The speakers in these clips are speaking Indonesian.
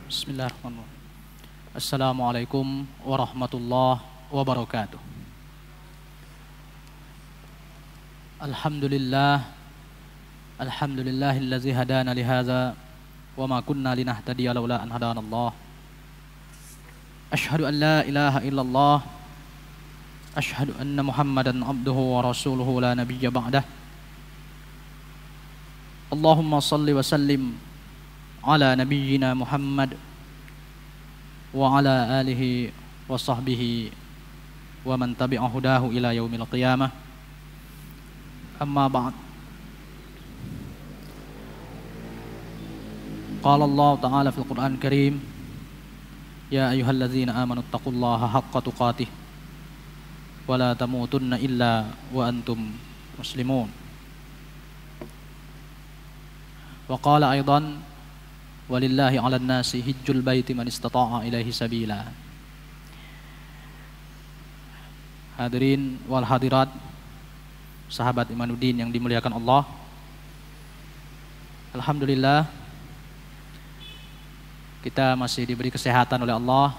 Bismillahirrahmanirrahim. Assalamualaikum warahmatullahi wabarakatuh. Alhamdulillahillazi hadana lihadza wa ma kunna linahtadiya laula an hadanallah. Asyhadu an la ilaha illallah. Asyhadu anna Muhammadan abduhu wa rasuluhu la nabiyya ba'dah. Allahumma salli wa sallim ala nabiyyina Muhammad wa ala alihi wa sahbihi wa man tabi'a hudahu ila yaumil qiyamah. Amma ba'd. Qala Allah Ta'ala fil Qur'an Karim, ya ayyuhalladzina amanu taqullaha haqqa tuqatih wa la tamutunna illa wa antum muslimun. Wa qala aidan, walillahi 'alan nasi hijjul baiti man istata'a ilaihi sabila. Hadirin wal hadirat, sahabat Imanuddin yang dimuliakan Allah. Alhamdulillah, kita masih diberi kesehatan oleh Allah.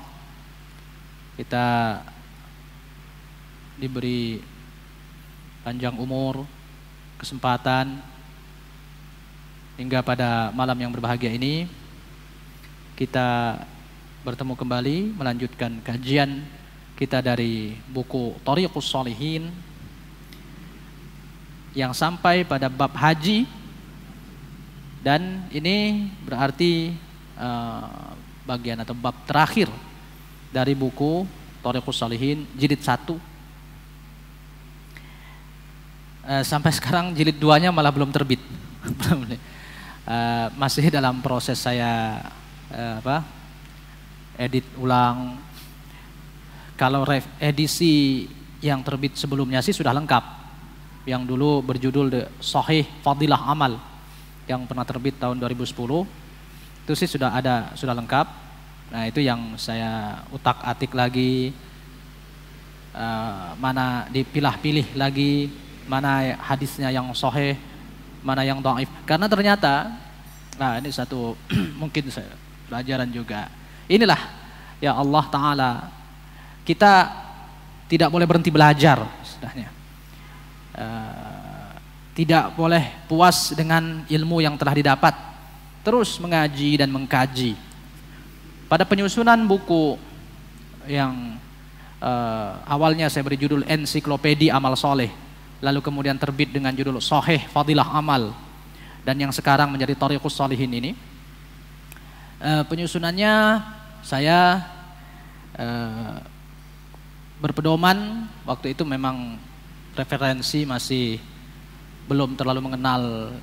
Kita diberi panjang umur, kesempatan, hingga pada malam yang berbahagia ini kita bertemu kembali melanjutkan kajian kita dari buku Thariqus Shalihin yang sampai pada bab haji, dan ini berarti bagian atau bab terakhir dari buku Thariqus Shalihin jilid 1. Sampai sekarang jilid 2-nya malah belum terbit. Masih dalam proses saya edit ulang. Kalau edisi yang terbit sebelumnya sih sudah lengkap. Yang dulu berjudul Shahih Fadilah Amal yang pernah terbit tahun 2010, itu sih sudah lengkap. Nah, itu yang saya utak-atik lagi, mana dipilah-pilih lagi, mana hadisnya yang sahih, mana yang dhaif. Karena ternyata, nah ini satu mungkin saya pelajaran juga. Inilah ya Allah Ta'ala, kita tidak boleh berhenti belajar sebenarnya. Tidak boleh puas dengan ilmu yang telah didapat, terus mengaji dan mengkaji. Pada penyusunan buku yang awalnya saya beri judul Ensiklopedia Amal Soleh, lalu kemudian terbit dengan judul Shahih Fadilah Amal, dan yang sekarang menjadi Thariqus Shalihin ini, penyusunannya saya berpedoman, waktu itu memang referensi masih belum terlalu mengenal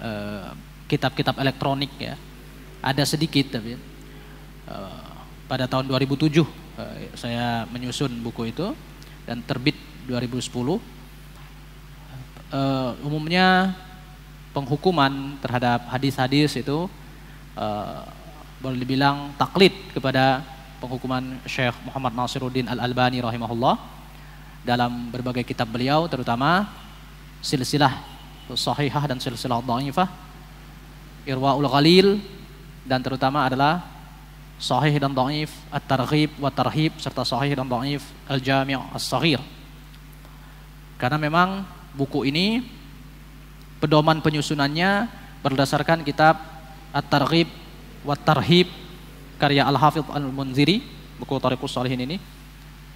kitab-kitab elektronik ya, ada sedikit, tapi pada tahun 2007 saya menyusun buku itu dan terbit 2010. Umumnya penghukuman terhadap hadis-hadis itu boleh dibilang taklid kepada penghukuman Syekh Muhammad Nasiruddin Al-Albani rahimahullah dalam berbagai kitab beliau, terutama silsilah sahihah dan silsilah dhaifah, Irwaul Ghalil, dan terutama adalah sahih dan dhaif At-Targhib wa Tarhib, serta sahih dan dhaif Al-Jami' As-Shaghir. Karena memang buku ini pedoman penyusunannya berdasarkan kitab At-Targhib wa Tarhib karya Al-Hafidh Al-Munziri, buku Thariqus Shalihin ini,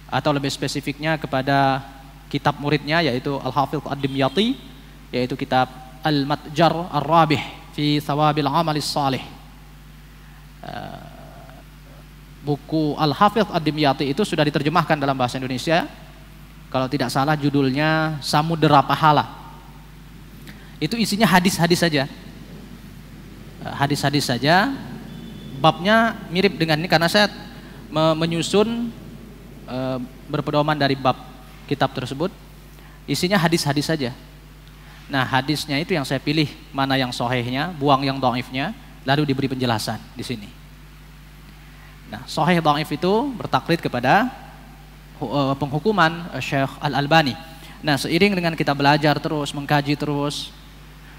atau lebih spesifiknya kepada kitab muridnya yaitu Al-Hafidh Ad-Dimyati, yaitu kitab Al-Matjar Ar-Rabih fi Thawabil Amalis Salih. Buku Al-Hafidh Ad-Dimyati itu sudah diterjemahkan dalam bahasa Indonesia, kalau tidak salah judulnya Samudera Pahala. Itu isinya hadis-hadis saja. Hadis-hadis saja. Babnya mirip dengan ini karena saya menyusun berpedoman dari bab kitab tersebut. Isinya hadis-hadis saja. Nah, hadisnya itu yang saya pilih mana yang sahihnya, buang yang dhaifnya, lalu diberi penjelasan di sini. Nah, sahih dhaif itu bertaklid kepada penghukuman Syekh Al-Albani. Nah, seiring dengan kita belajar terus, mengkaji terus,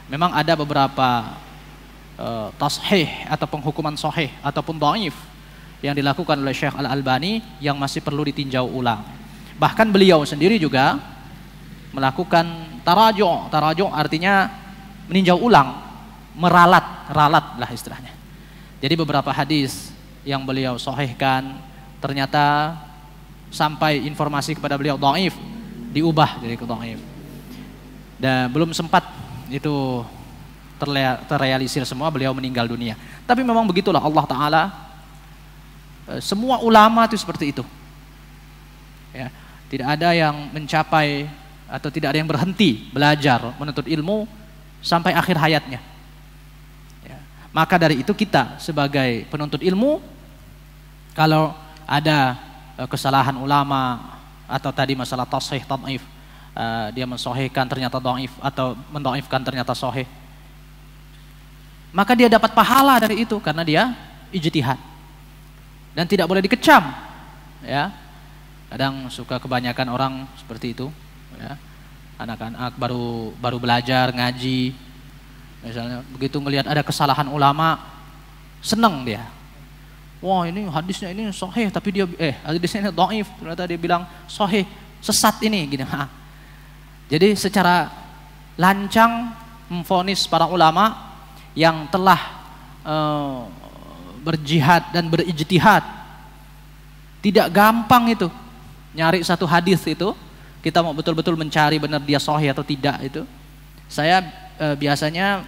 memang ada beberapa tashih atau penghukuman sahih ataupun dhaif yang dilakukan oleh Syekh Al-Albani yang masih perlu ditinjau ulang. Bahkan beliau sendiri juga melakukan tarajuk. Tarajuk artinya meninjau ulang, ralat lah istilahnya. Jadi beberapa hadis yang beliau sahihkan ternyata sampai informasi kepada beliau dhaif, diubah jadi dhaif. Dan belum sempat itu terrealisir semua, beliau meninggal dunia. Tapi memang begitulah Allah Ta'ala, semua ulama itu seperti itu. Ya, tidak ada yang mencapai atau tidak ada yang berhenti belajar menuntut ilmu sampai akhir hayatnya. Ya, maka dari itu kita sebagai penuntut ilmu, kalau ada kesalahan ulama atau tadi masalah tashih tad'if, dia mensahihkan ternyata dhaif atau mendhaifkan ternyata sahih, maka dia dapat pahala dari itu karena dia ijtihad. Dan tidak boleh dikecam, ya. Kadang suka kebanyakan orang seperti itu, ya. Anak-anak baru belajar ngaji, misalnya begitu melihat ada kesalahan ulama, senang dia. Wah, ini hadisnya ini sahih tapi dia hadisnya ini dhaif, ternyata dia bilang sahih, sesat ini gini. Jadi secara lancang memvonis para ulama yang telah berjihad dan berijtihad. Tidak gampang itu nyari satu hadis itu, kita mau betul-betul mencari benar dia sahih atau tidak itu. Saya biasanya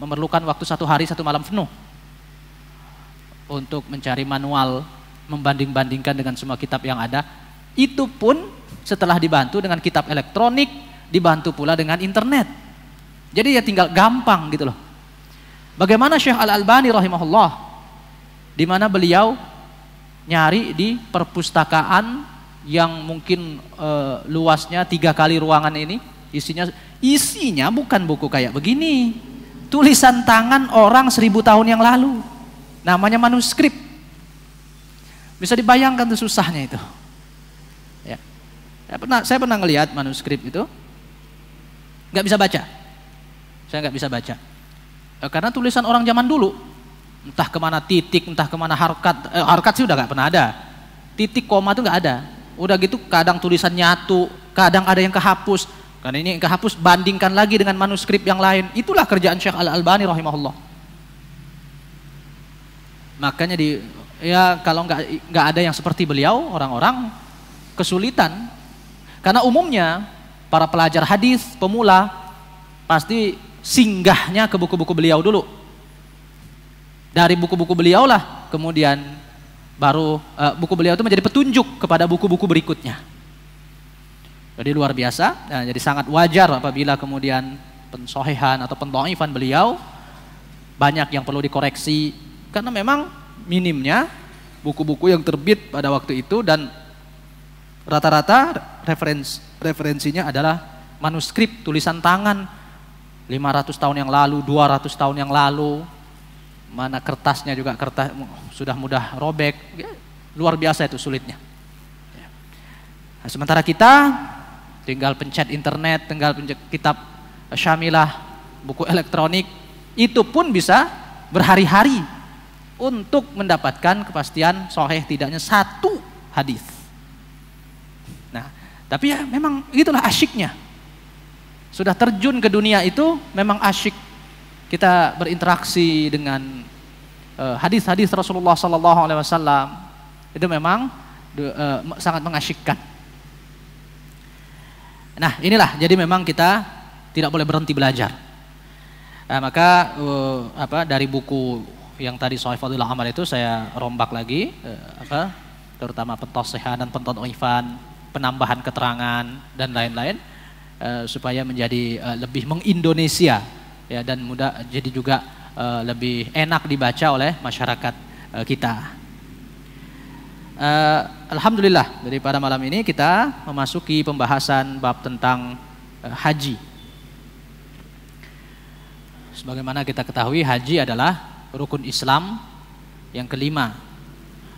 memerlukan waktu 1 hari 1 malam penuh untuk mencari manual, membanding-bandingkan dengan semua kitab yang ada. Itu pun setelah dibantu dengan kitab elektronik, dibantu pula dengan internet. Jadi ya tinggal gampang gitu loh. Bagaimana Syekh Al-Albani rahimahullah, di mana beliau nyari di perpustakaan yang mungkin luasnya 3 kali ruangan ini, isinya bukan buku kayak begini, tulisan tangan orang 1000 tahun yang lalu, namanya manuskrip. Bisa dibayangkan tuh susahnya itu. Ya. Saya pernah ngelihat manuskrip itu, nggak bisa baca. Saya nggak bisa baca karena tulisan orang zaman dulu. Entah kemana titik, entah kemana harkat sih udah gak pernah ada. Titik koma itu gak ada. Udah gitu kadang tulisan nyatu, kadang ada yang kehapus. Karena ini yang kehapus, bandingkan lagi dengan manuskrip yang lain. Itulah kerjaan Syekh Al-Albani rahimahullah. Makanya kalau nggak ada yang seperti beliau, orang-orang kesulitan. Karena umumnya para pelajar hadis pemula pasti singgahnya ke buku-buku beliau dulu. Dari buku-buku beliau lah kemudian baru buku beliau itu menjadi petunjuk kepada buku-buku berikutnya. Jadi luar biasa. Nah, jadi sangat wajar apabila kemudian pensahihan atau pendhaifan beliau banyak yang perlu dikoreksi karena memang minimnya buku-buku yang terbit pada waktu itu dan rata-rata referensinya adalah manuskrip tulisan tangan 500 tahun yang lalu, 200 tahun yang lalu. Mana kertasnya juga kertas sudah mudah robek, ya, luar biasa itu sulitnya. Nah, sementara kita tinggal pencet internet, tinggal pencet kitab syamilah, buku elektronik, itu pun bisa berhari-hari untuk mendapatkan kepastian sahih tidaknya 1 hadis. Nah, tapi ya memang itulah asyiknya. Sudah terjun ke dunia itu memang asyik. Kita berinteraksi dengan hadis-hadis Rasulullah SAW, itu memang sangat mengasyikkan. Nah inilah, jadi memang kita tidak boleh berhenti belajar. Maka dari buku yang tadi Shahih Fadhilul Amal itu saya rombak lagi, terutama pentashhihan dan pentadhifan, penambahan keterangan dan lain-lain, supaya menjadi lebih mengindonesia. Ya, dan mudah jadi juga lebih enak dibaca oleh masyarakat kita. Alhamdulillah, dari pada malam ini kita memasuki pembahasan bab tentang haji. Sebagaimana kita ketahui, haji adalah rukun Islam yang kelima.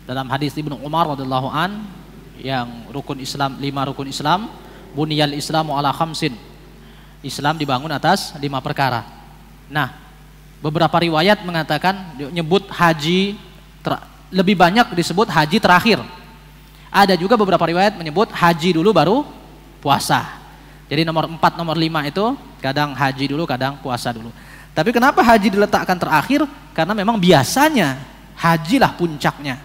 Dalam hadis Ibnu Umar radhiyallahu an, yang rukun Islam, 5 rukun Islam, buniyal Islamu ala khamsin. Islam dibangun atas 5 perkara. Nah, beberapa riwayat mengatakan nyebut haji lebih banyak disebut haji terakhir. Ada juga beberapa riwayat menyebut haji dulu baru puasa. Jadi nomor 4, nomor 5 itu kadang haji dulu, kadang puasa dulu. Tapi kenapa haji diletakkan terakhir? Karena memang biasanya hajilah puncaknya.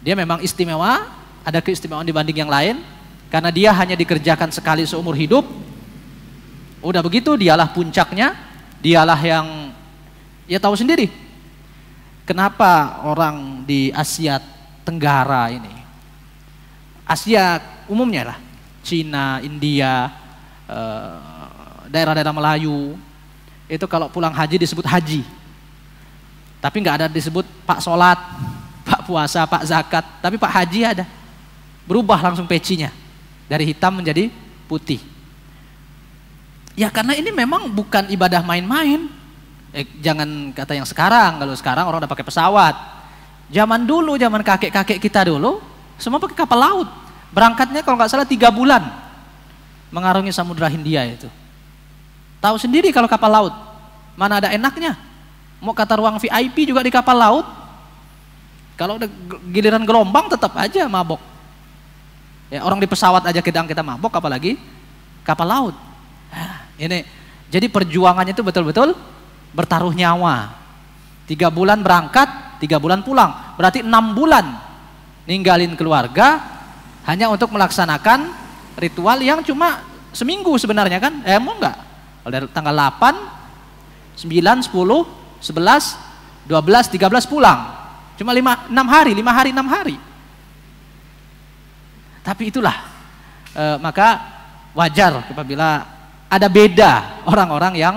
Dia memang istimewa, ada keistimewaan dibanding yang lain. Karena dia hanya dikerjakan sekali seumur hidup. Udah begitu dialah puncaknya, dialah yang ya tahu sendiri. Kenapa orang di Asia Tenggara ini, Asia umumnya lah, Cina, India, daerah-daerah Melayu, itu kalau pulang haji disebut haji. Tapi nggak ada disebut Pak Sholat, Pak Puasa, Pak Zakat, tapi Pak Haji ada. Berubah langsung pecinya, dari hitam menjadi putih. Ya karena ini memang bukan ibadah main-main. Jangan kata yang sekarang, kalau sekarang orang udah pakai pesawat. Zaman dulu, zaman kakek-kakek kita dulu, semua pakai kapal laut. Berangkatnya kalau nggak salah 3 bulan mengarungi Samudra Hindia itu. Tahu sendiri kalau kapal laut, mana ada enaknya. Mau kata ruang VIP juga di kapal laut. Kalau udah giliran gelombang tetap aja mabok. Ya, orang di pesawat aja kita mabok, apalagi kapal laut. Ini jadi perjuangannya itu betul-betul bertaruh nyawa. 3 bulan berangkat, 3 bulan pulang. Berarti 6 bulan ninggalin keluarga hanya untuk melaksanakan ritual yang cuma seminggu sebenarnya kan? Mau enggak? Kalau dari tanggal 8, 9, 10, 11, 12, 13 pulang. Cuma 5 hari, 6 hari. Tapi itulah maka wajar apabila ada beda orang-orang yang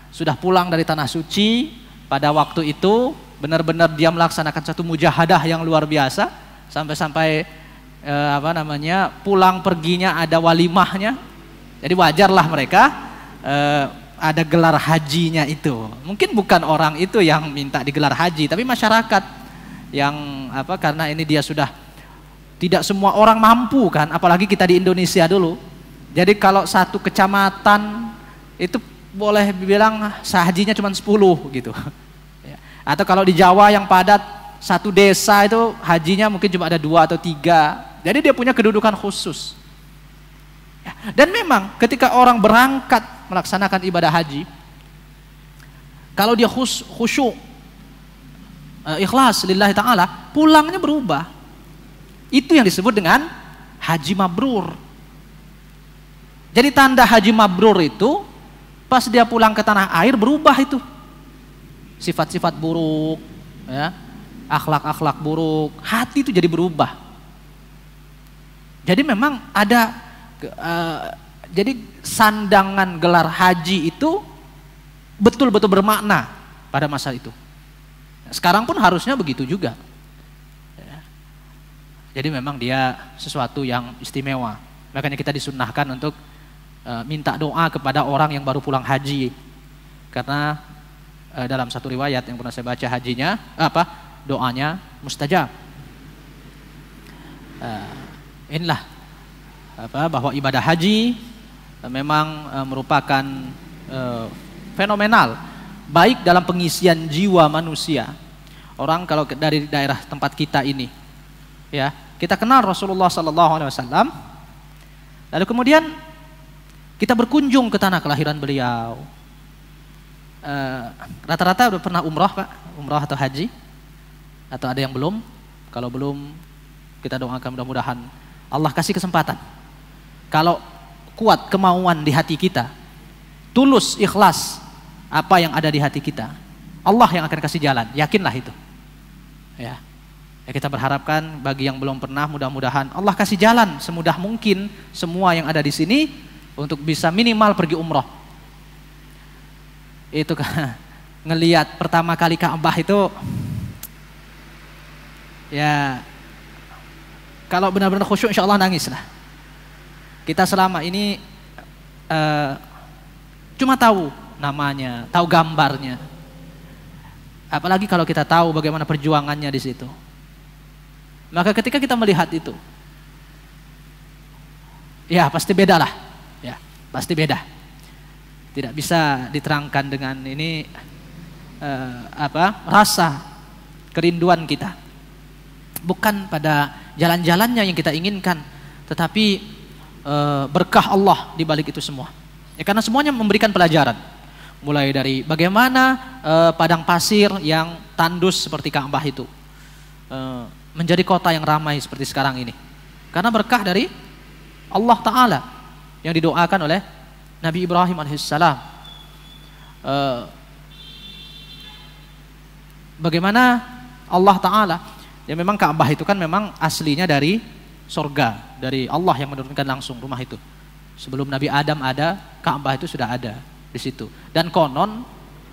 sudah pulang dari tanah suci pada waktu itu, benar-benar dia melaksanakan satu mujahadah yang luar biasa, sampai-sampai pulang perginya ada walimahnya. Jadi wajarlah mereka ada gelar hajinya itu. Mungkin bukan orang itu yang minta digelar haji, tapi masyarakat yang karena ini dia sudah tidak semua orang mampu kan, apalagi kita di Indonesia dulu. Jadi kalau satu kecamatan itu boleh dibilang hajinya cuma 10 gitu. Atau kalau di Jawa yang padat, satu desa itu hajinya mungkin cuma ada 2 atau 3. Jadi dia punya kedudukan khusus. Dan memang ketika orang berangkat melaksanakan ibadah haji, kalau dia khusyuk, ikhlas lillahi ta'ala, pulangnya berubah. Itu yang disebut dengan haji mabrur. Jadi tanda haji mabrur itu pas dia pulang ke tanah air berubah itu. Sifat-sifat buruk, ya, akhlak-akhlak buruk, hati itu jadi berubah. Jadi memang ada jadi sandangan gelar haji itu betul-betul bermakna pada masa itu. Sekarang pun harusnya begitu juga. Jadi memang dia sesuatu yang istimewa. Makanya kita disunnahkan untuk minta doa kepada orang yang baru pulang haji. Karena dalam satu riwayat yang pernah saya baca hajinya, doanya mustajab. Inilah bahwa ibadah haji memang merupakan fenomenal, baik dalam pengisian jiwa manusia. Orang kalau dari daerah tempat kita ini, ya, kita kenal Rasulullah SAW, lalu kemudian kita berkunjung ke tanah kelahiran beliau. Rata-rata udah pernah umrah Pak, umrah atau haji, atau ada yang belum? Kalau belum, kita doakan mudah-mudahan Allah kasih kesempatan. Kalau kuat kemauan di hati kita, tulus ikhlas apa yang ada di hati kita, Allah yang akan kasih jalan, yakinlah itu. Ya, kita berharapkan bagi yang belum pernah, mudah-mudahan Allah kasih jalan semudah mungkin semua yang ada di sini untuk bisa minimal pergi umroh. Itu kan ngelihat pertama kali Ka'bah itu, ya kalau benar-benar khusyuk insya Allah nangis lah. Kita selama ini cuma tahu namanya, tahu gambarnya. Apalagi kalau kita tahu bagaimana perjuangannya di situ. Maka ketika kita melihat itu, ya pasti beda lah. Ya, pasti beda. Tidak bisa diterangkan dengan ini rasa kerinduan kita. Bukan pada jalan-jalannya yang kita inginkan, tetapi berkah Allah di balik itu semua. Ya, karena semuanya memberikan pelajaran. Mulai dari bagaimana padang pasir yang tandus seperti Ka'bah itu menjadi kota yang ramai seperti sekarang ini. Karena berkah dari Allah Ta'ala yang didoakan oleh Nabi Ibrahim alaihissalam. Bagaimana Allah Ta'ala, ya memang Ka'bah itu kan memang aslinya dari surga, dari Allah yang menurunkan langsung rumah itu. Sebelum Nabi Adam ada, Ka'bah itu sudah ada di situ. Dan konon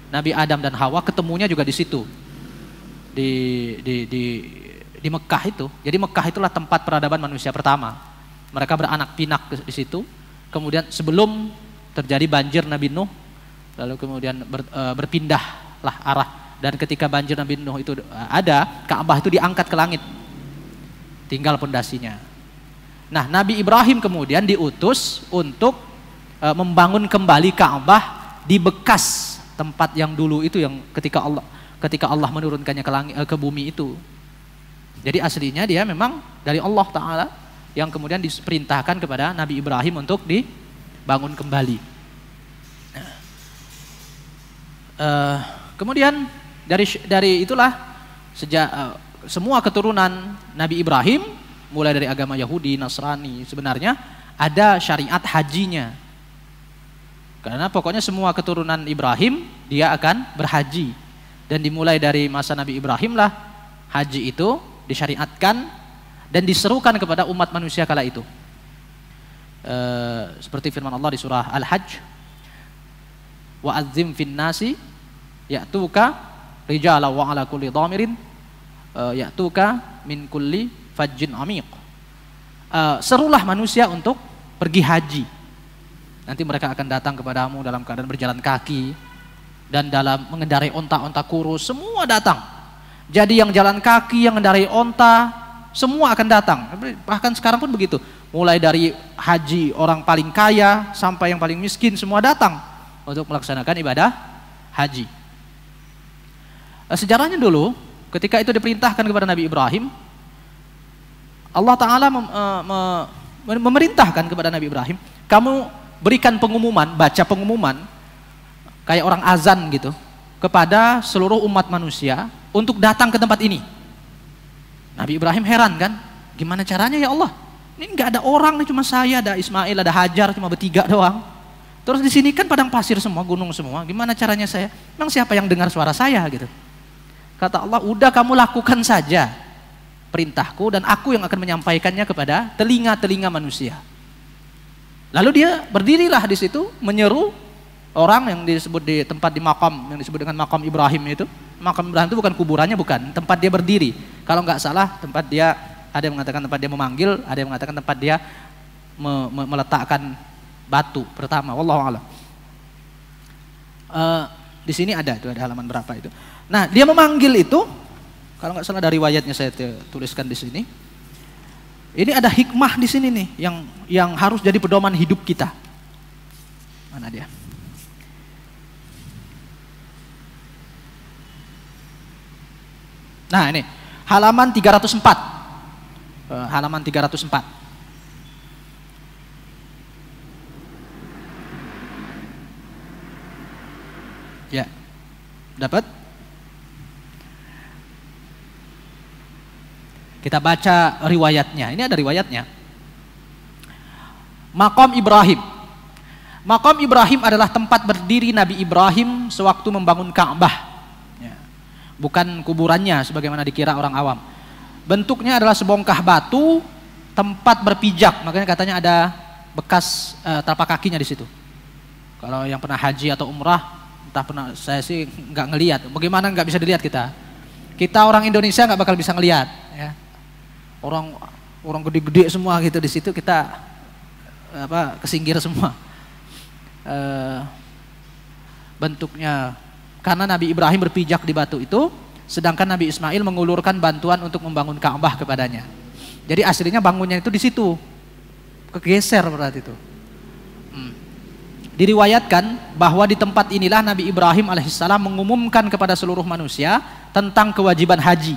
Nabi Adam dan Hawa ketemunya juga di situ, di Mekah itu. Jadi Mekah itulah tempat peradaban manusia pertama. Mereka beranak pinak di situ. Kemudian sebelum terjadi banjir Nabi Nuh, lalu kemudian berpindahlah arah. Dan ketika banjir Nabi Nuh itu ada, Ka'bah itu diangkat ke langit, tinggal pondasinya. Nah, Nabi Ibrahim kemudian diutus untuk membangun kembali Ka'bah di bekas tempat yang dulu itu, yang ketika Allah menurunkannya ke langit, ke bumi itu. Jadi aslinya dia memang dari Allah Ta'ala yang kemudian diperintahkan kepada Nabi Ibrahim untuk dibangun kembali. Kemudian dari itulah semua keturunan Nabi Ibrahim, mulai dari agama Yahudi, Nasrani, sebenarnya ada syariat hajinya. Karena pokoknya semua keturunan Ibrahim dia akan berhaji. Dan dimulai dari masa Nabi Ibrahim lah haji itu disyariatkan dan diserukan kepada umat manusia kala itu. Seperti firman Allah di surah Al-Hajj, wa'adzim fin nasi ya'tuka rijala wa ala kulli dhamirin ya'tuka min kulli fajjin amiq. Serulah manusia untuk pergi haji. Nanti mereka akan datang kepadamu dalam keadaan berjalan kaki dan dalam mengendarai onta-onta kurus, semua datang. Jadi yang jalan kaki, yang mengendarai onta, semua akan datang. Bahkan sekarang pun begitu. Mulai dari haji orang paling kaya sampai yang paling miskin, semua datang untuk melaksanakan ibadah haji. Sejarahnya dulu, ketika itu diperintahkan kepada Nabi Ibrahim, Allah Ta'ala memerintahkan kepada Nabi Ibrahim, kamu berikan pengumuman, baca pengumuman kayak orang azan gitu kepada seluruh umat manusia untuk datang ke tempat ini. Nabi Ibrahim heran kan, gimana caranya ya Allah? Ini nggak ada orang nih, cuma saya, ada Ismail, ada Hajar, cuma bertiga doang. Terus di sini kan padang pasir semua, gunung semua. Gimana caranya saya? Memang siapa yang dengar suara saya gitu? Kata Allah, udah kamu lakukan saja perintahku dan aku yang akan menyampaikannya kepada telinga-telinga manusia. Lalu dia berdirilah di situ menyeru orang yang disebut di tempat di makam yang disebut dengan makam Ibrahim itu. Makam Ibrahim itu bukan kuburannya, bukan, tempat dia berdiri. Kalau nggak salah tempat dia, ada yang mengatakan tempat dia memanggil, ada yang mengatakan tempat dia meletakkan batu pertama. Wallahu a'lam. Di sini ada halaman berapa itu. Nah, dia memanggil itu, kalau nggak salah dari riwayatnya saya tuliskan di sini. Ini ada hikmah di sini nih yang harus jadi pedoman hidup kita. Mana dia? Nah, ini halaman 304. Halaman 304. Ya. Dapat? Kita baca riwayatnya. Ini ada riwayatnya. Maqam Ibrahim. Maqam Ibrahim adalah tempat berdiri Nabi Ibrahim sewaktu membangun Ka'bah. Ya. Bukan kuburannya sebagaimana dikira orang awam. Bentuknya adalah sebongkah batu, tempat berpijak. Makanya katanya ada bekas telapak kakinya di situ. Kalau yang pernah haji atau umrah, entah pernah, saya sih nggak ngelihat. Bagaimana nggak bisa dilihat kita? Kita orang Indonesia nggak bakal bisa ngelihat. Ya. Orang gede-gede semua gitu di situ, kita kesinggir semua. Bentuknya karena Nabi Ibrahim berpijak di batu itu, sedangkan Nabi Ismail mengulurkan bantuan untuk membangun Ka'bah kepadanya. Jadi aslinya bangunnya itu di situ, kegeser berarti itu. Diriwayatkan bahwa di tempat inilah Nabi Ibrahim alaihissalam mengumumkan kepada seluruh manusia tentang kewajiban haji.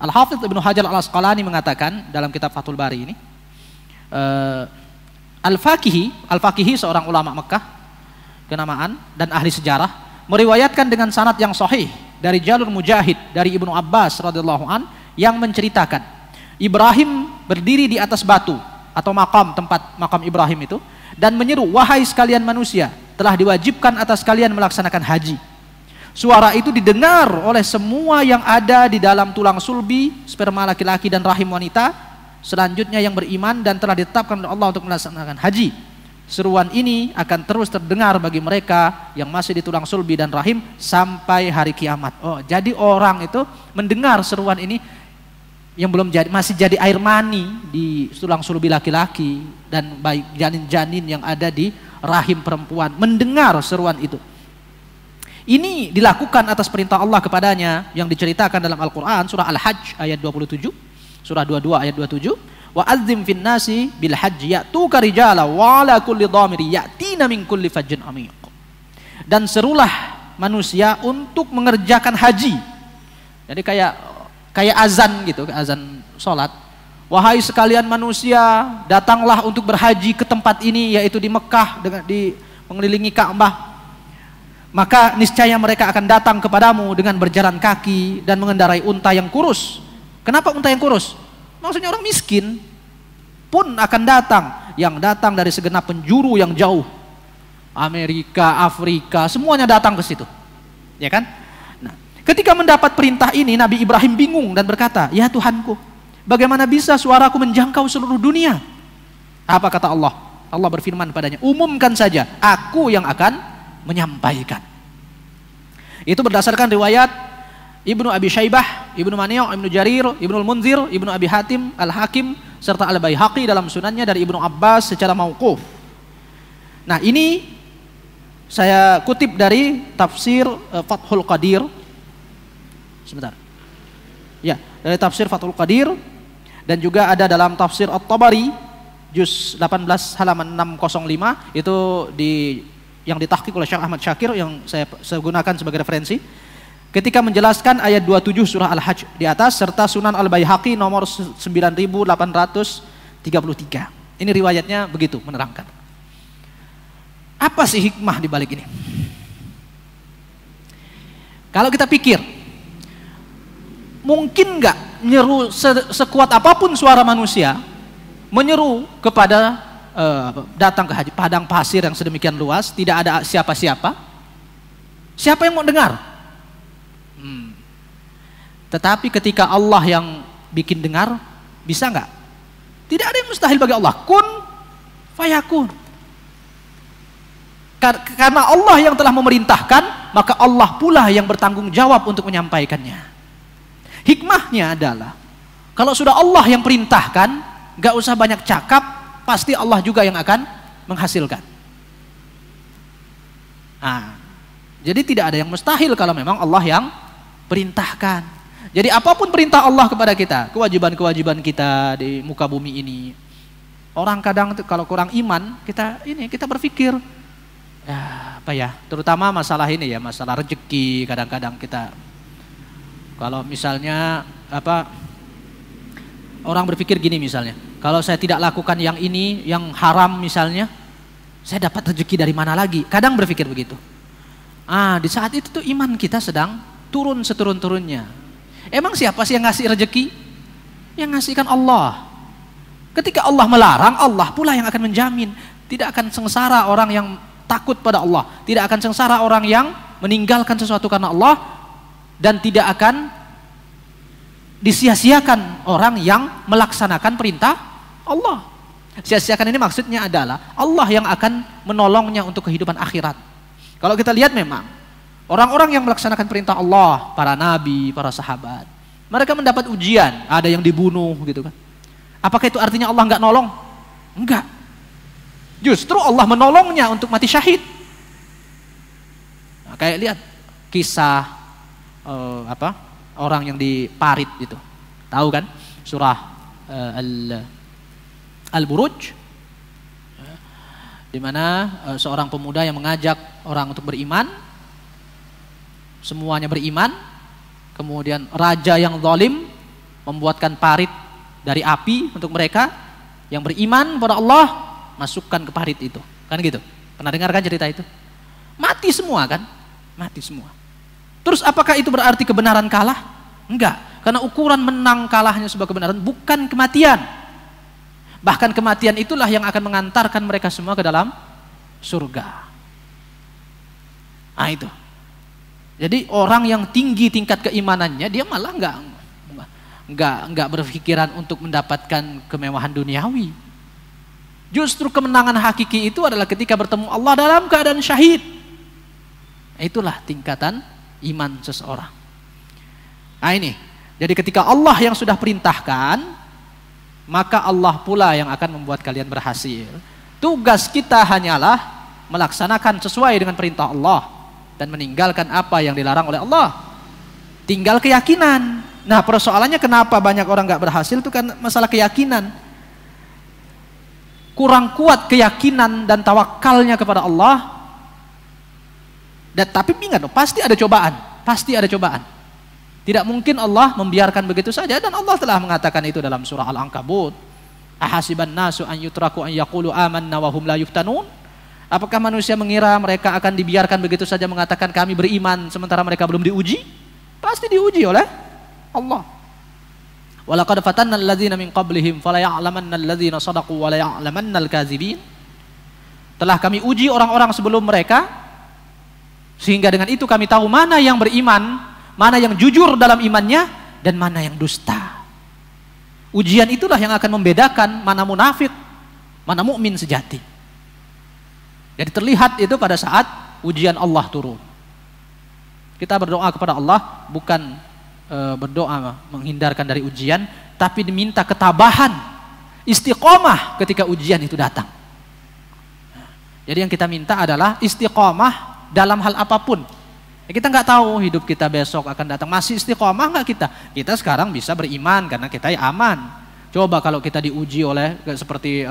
Al-Hafidz Ibnu Hajar Al-Asqalani mengatakan dalam kitab Fathul Bari ini, Al-Faqihi seorang ulama Mekah kenamaan dan ahli sejarah meriwayatkan dengan sanad yang sahih dari jalur Mujahid dari Ibnu Abbas radhiyallahu an yang menceritakan Ibrahim berdiri di atas batu atau tempat makam Ibrahim itu dan menyeru, "Wahai sekalian manusia, telah diwajibkan atas kalian melaksanakan haji." Suara itu didengar oleh semua yang ada di dalam tulang sulbi, sperma laki-laki dan rahim wanita, selanjutnya yang beriman dan telah ditetapkan oleh Allah untuk melaksanakan haji. Seruan ini akan terus terdengar bagi mereka yang masih di tulang sulbi dan rahim sampai hari kiamat. Oh, jadi orang itu mendengar seruan ini yang belum jadi, masih jadi air mani di tulang sulbi laki-laki dan baik janin-janin yang ada di rahim perempuan, mendengar seruan itu. Ini dilakukan atas perintah Allah kepadanya yang diceritakan dalam Al-Quran surah Al-Hajj ayat 27, surah 22 ayat 27. Wa azzim fin nasi bil hajji ya'tuka rijala wa ala kulli dhamiri ya'tina min kulli fajjin amiq. Dan serulah manusia untuk mengerjakan haji. Jadi kayak azan gitu, azan salat. Wahai sekalian manusia, datanglah untuk berhaji ke tempat ini, yaitu di Mekah dengan di mengelilingi Ka'bah. Maka niscaya mereka akan datang kepadamu dengan berjalan kaki dan mengendarai unta yang kurus. Kenapa unta yang kurus? Maksudnya orang miskin pun akan datang, yang datang dari segenap penjuru yang jauh, Amerika, Afrika, semuanya datang ke situ, ya kan? Nah, ketika mendapat perintah ini, Nabi Ibrahim bingung dan berkata, "Ya Tuhanku, bagaimana bisa suaraku menjangkau seluruh dunia?" Apa kata Allah? Allah berfirman padanya, "Umumkan saja, aku yang akan menyampaikan." Itu berdasarkan riwayat Ibnu Abi Syaibah, Ibnu Mani', Ibnu Jarir, Ibnu Al-Munzir, Ibnu Abi Hatim, Al-Hakim, serta Al-Baihaqi dalam sunannya dari Ibnu Abbas secara mauquf. Nah, ini saya kutip dari tafsir Fathul Qadir. Sebentar. Ya, dari tafsir Fathul Qadir, dan juga ada dalam tafsir At-Tabari juz 18 halaman 605, itu yang ditahqiq oleh Syekh Ahmad Syakir yang saya gunakan sebagai referensi. Ketika menjelaskan ayat 27 surah Al-Hajj di atas serta Sunan Al-Baihaqi nomor 9833. Ini riwayatnya begitu menerangkan. Apa sih hikmah di balik ini? Kalau kita pikir, mungkin nggak nyeru sekuat apapun suara manusia menyeru kepada datang ke haji, padang pasir yang sedemikian luas, tidak ada siapa-siapa. Siapa yang mau dengar? Tetapi ketika Allah yang bikin dengar, bisa nggak? Tidak ada yang mustahil bagi Allah. Kun fayakun. Karena Allah yang telah memerintahkan, maka Allah pula yang bertanggung jawab untuk menyampaikannya. Hikmahnya adalah, kalau sudah Allah yang perintahkan, nggak usah banyak cakap, pasti Allah juga yang akan menghasilkan. Nah, jadi tidak ada yang mustahil kalau memang Allah yang perintahkan. Jadi apapun perintah Allah kepada kita, kewajiban-kewajiban kita di muka bumi ini. Orang kadang kalau kurang iman, kita berpikir, terutama masalah ini ya, masalah rezeki. Kadang-kadang kita, kalau misalnya orang berpikir gini misalnya, kalau saya tidak lakukan yang ini, yang haram misalnya, saya dapat rezeki dari mana lagi? Kadang berpikir begitu. Di saat itu tuh iman kita sedang turun seturun-turunnya. Emang siapa sih yang ngasih rezeki? Yang ngasihkan Allah. Ketika Allah melarang, Allah pula yang akan menjamin. Tidak akan sengsara orang yang takut pada Allah. Tidak akan sengsara orang yang meninggalkan sesuatu karena Allah. Dan tidak akan disia-siakan orang yang melaksanakan perintah Allah. Sia-siakan ini maksudnya adalah Allah yang akan menolongnya untuk kehidupan akhirat. Kalau kita lihat memang orang-orang yang melaksanakan perintah Allah, para nabi, para sahabat, mereka mendapat ujian, ada yang dibunuh gitu kan. Apakah itu artinya Allah nggak nolong? Enggak. Justru Allah menolongnya untuk mati syahid. Nah, kayak lihat kisah orang yang diparit gitu. Tahu kan? Surah Al-Buruj, di mana seorang pemuda yang mengajak orang untuk beriman. Semuanya beriman, kemudian raja yang zalim membuatkan parit dari api untuk mereka yang beriman kepada Allah, masukkan ke parit itu. Kan gitu. Pernah dengar kan cerita itu? Mati semua kan? Mati semua. Terus apakah itu berarti kebenaran kalah? Enggak. Karena ukuran menang kalahnya sebuah kebenaran bukan kematian. Bahkan kematian itulah yang akan mengantarkan mereka semua ke dalam surga. Nah itu. Jadi orang yang tinggi tingkat keimanannya, dia malah enggak berpikiran untuk mendapatkan kemewahan duniawi. Justru kemenangan hakiki itu adalah ketika bertemu Allah dalam keadaan syahid. Itulah tingkatan iman seseorang. Nah ini. Jadi ketika Allah yang sudah perintahkan, maka Allah pula yang akan membuat kalian berhasil. Tugas kita hanyalah melaksanakan sesuai dengan perintah Allah dan meninggalkan apa yang dilarang oleh Allah. Tinggal keyakinan. Nah persoalannya kenapa banyak orang gak berhasil itu kan masalah keyakinan. Kurang kuat keyakinan dan tawakalnya kepada Allah. Dan tapi ingat, pasti ada cobaan. Pasti ada cobaan. Tidak mungkin Allah membiarkan begitu saja, dan Allah telah mengatakan itu dalam surah Al-Ankabut. Ahasiban nasu an yutraku an yaqulu amanna wa hum la yuftanun? Apakah manusia mengira mereka akan dibiarkan begitu saja mengatakan kami beriman sementara mereka belum diuji? Pasti diuji oleh Allah. Walaqad fatanna alladzina min qablihim fala ya'lamanna alladzina shadaqu wa la ya'lamanna al-kadzibin. Telah kami uji orang-orang sebelum mereka, sehingga dengan itu kami tahu mana yang beriman, mana yang jujur dalam imannya, dan mana yang dusta. Ujian itulah yang akan membedakan mana munafik, mana mukmin sejati. Jadi terlihat itu pada saat ujian Allah turun. Kita berdoa kepada Allah bukan berdoa menghindarkan dari ujian, tapi diminta ketabahan, istiqomah ketika ujian itu datang. Jadi yang kita minta adalah istiqomah dalam hal apapun. Kita nggak tahu hidup kita besok akan datang, masih istiqomah nggak kita? Kita sekarang bisa beriman karena kita aman. Coba kalau kita diuji oleh seperti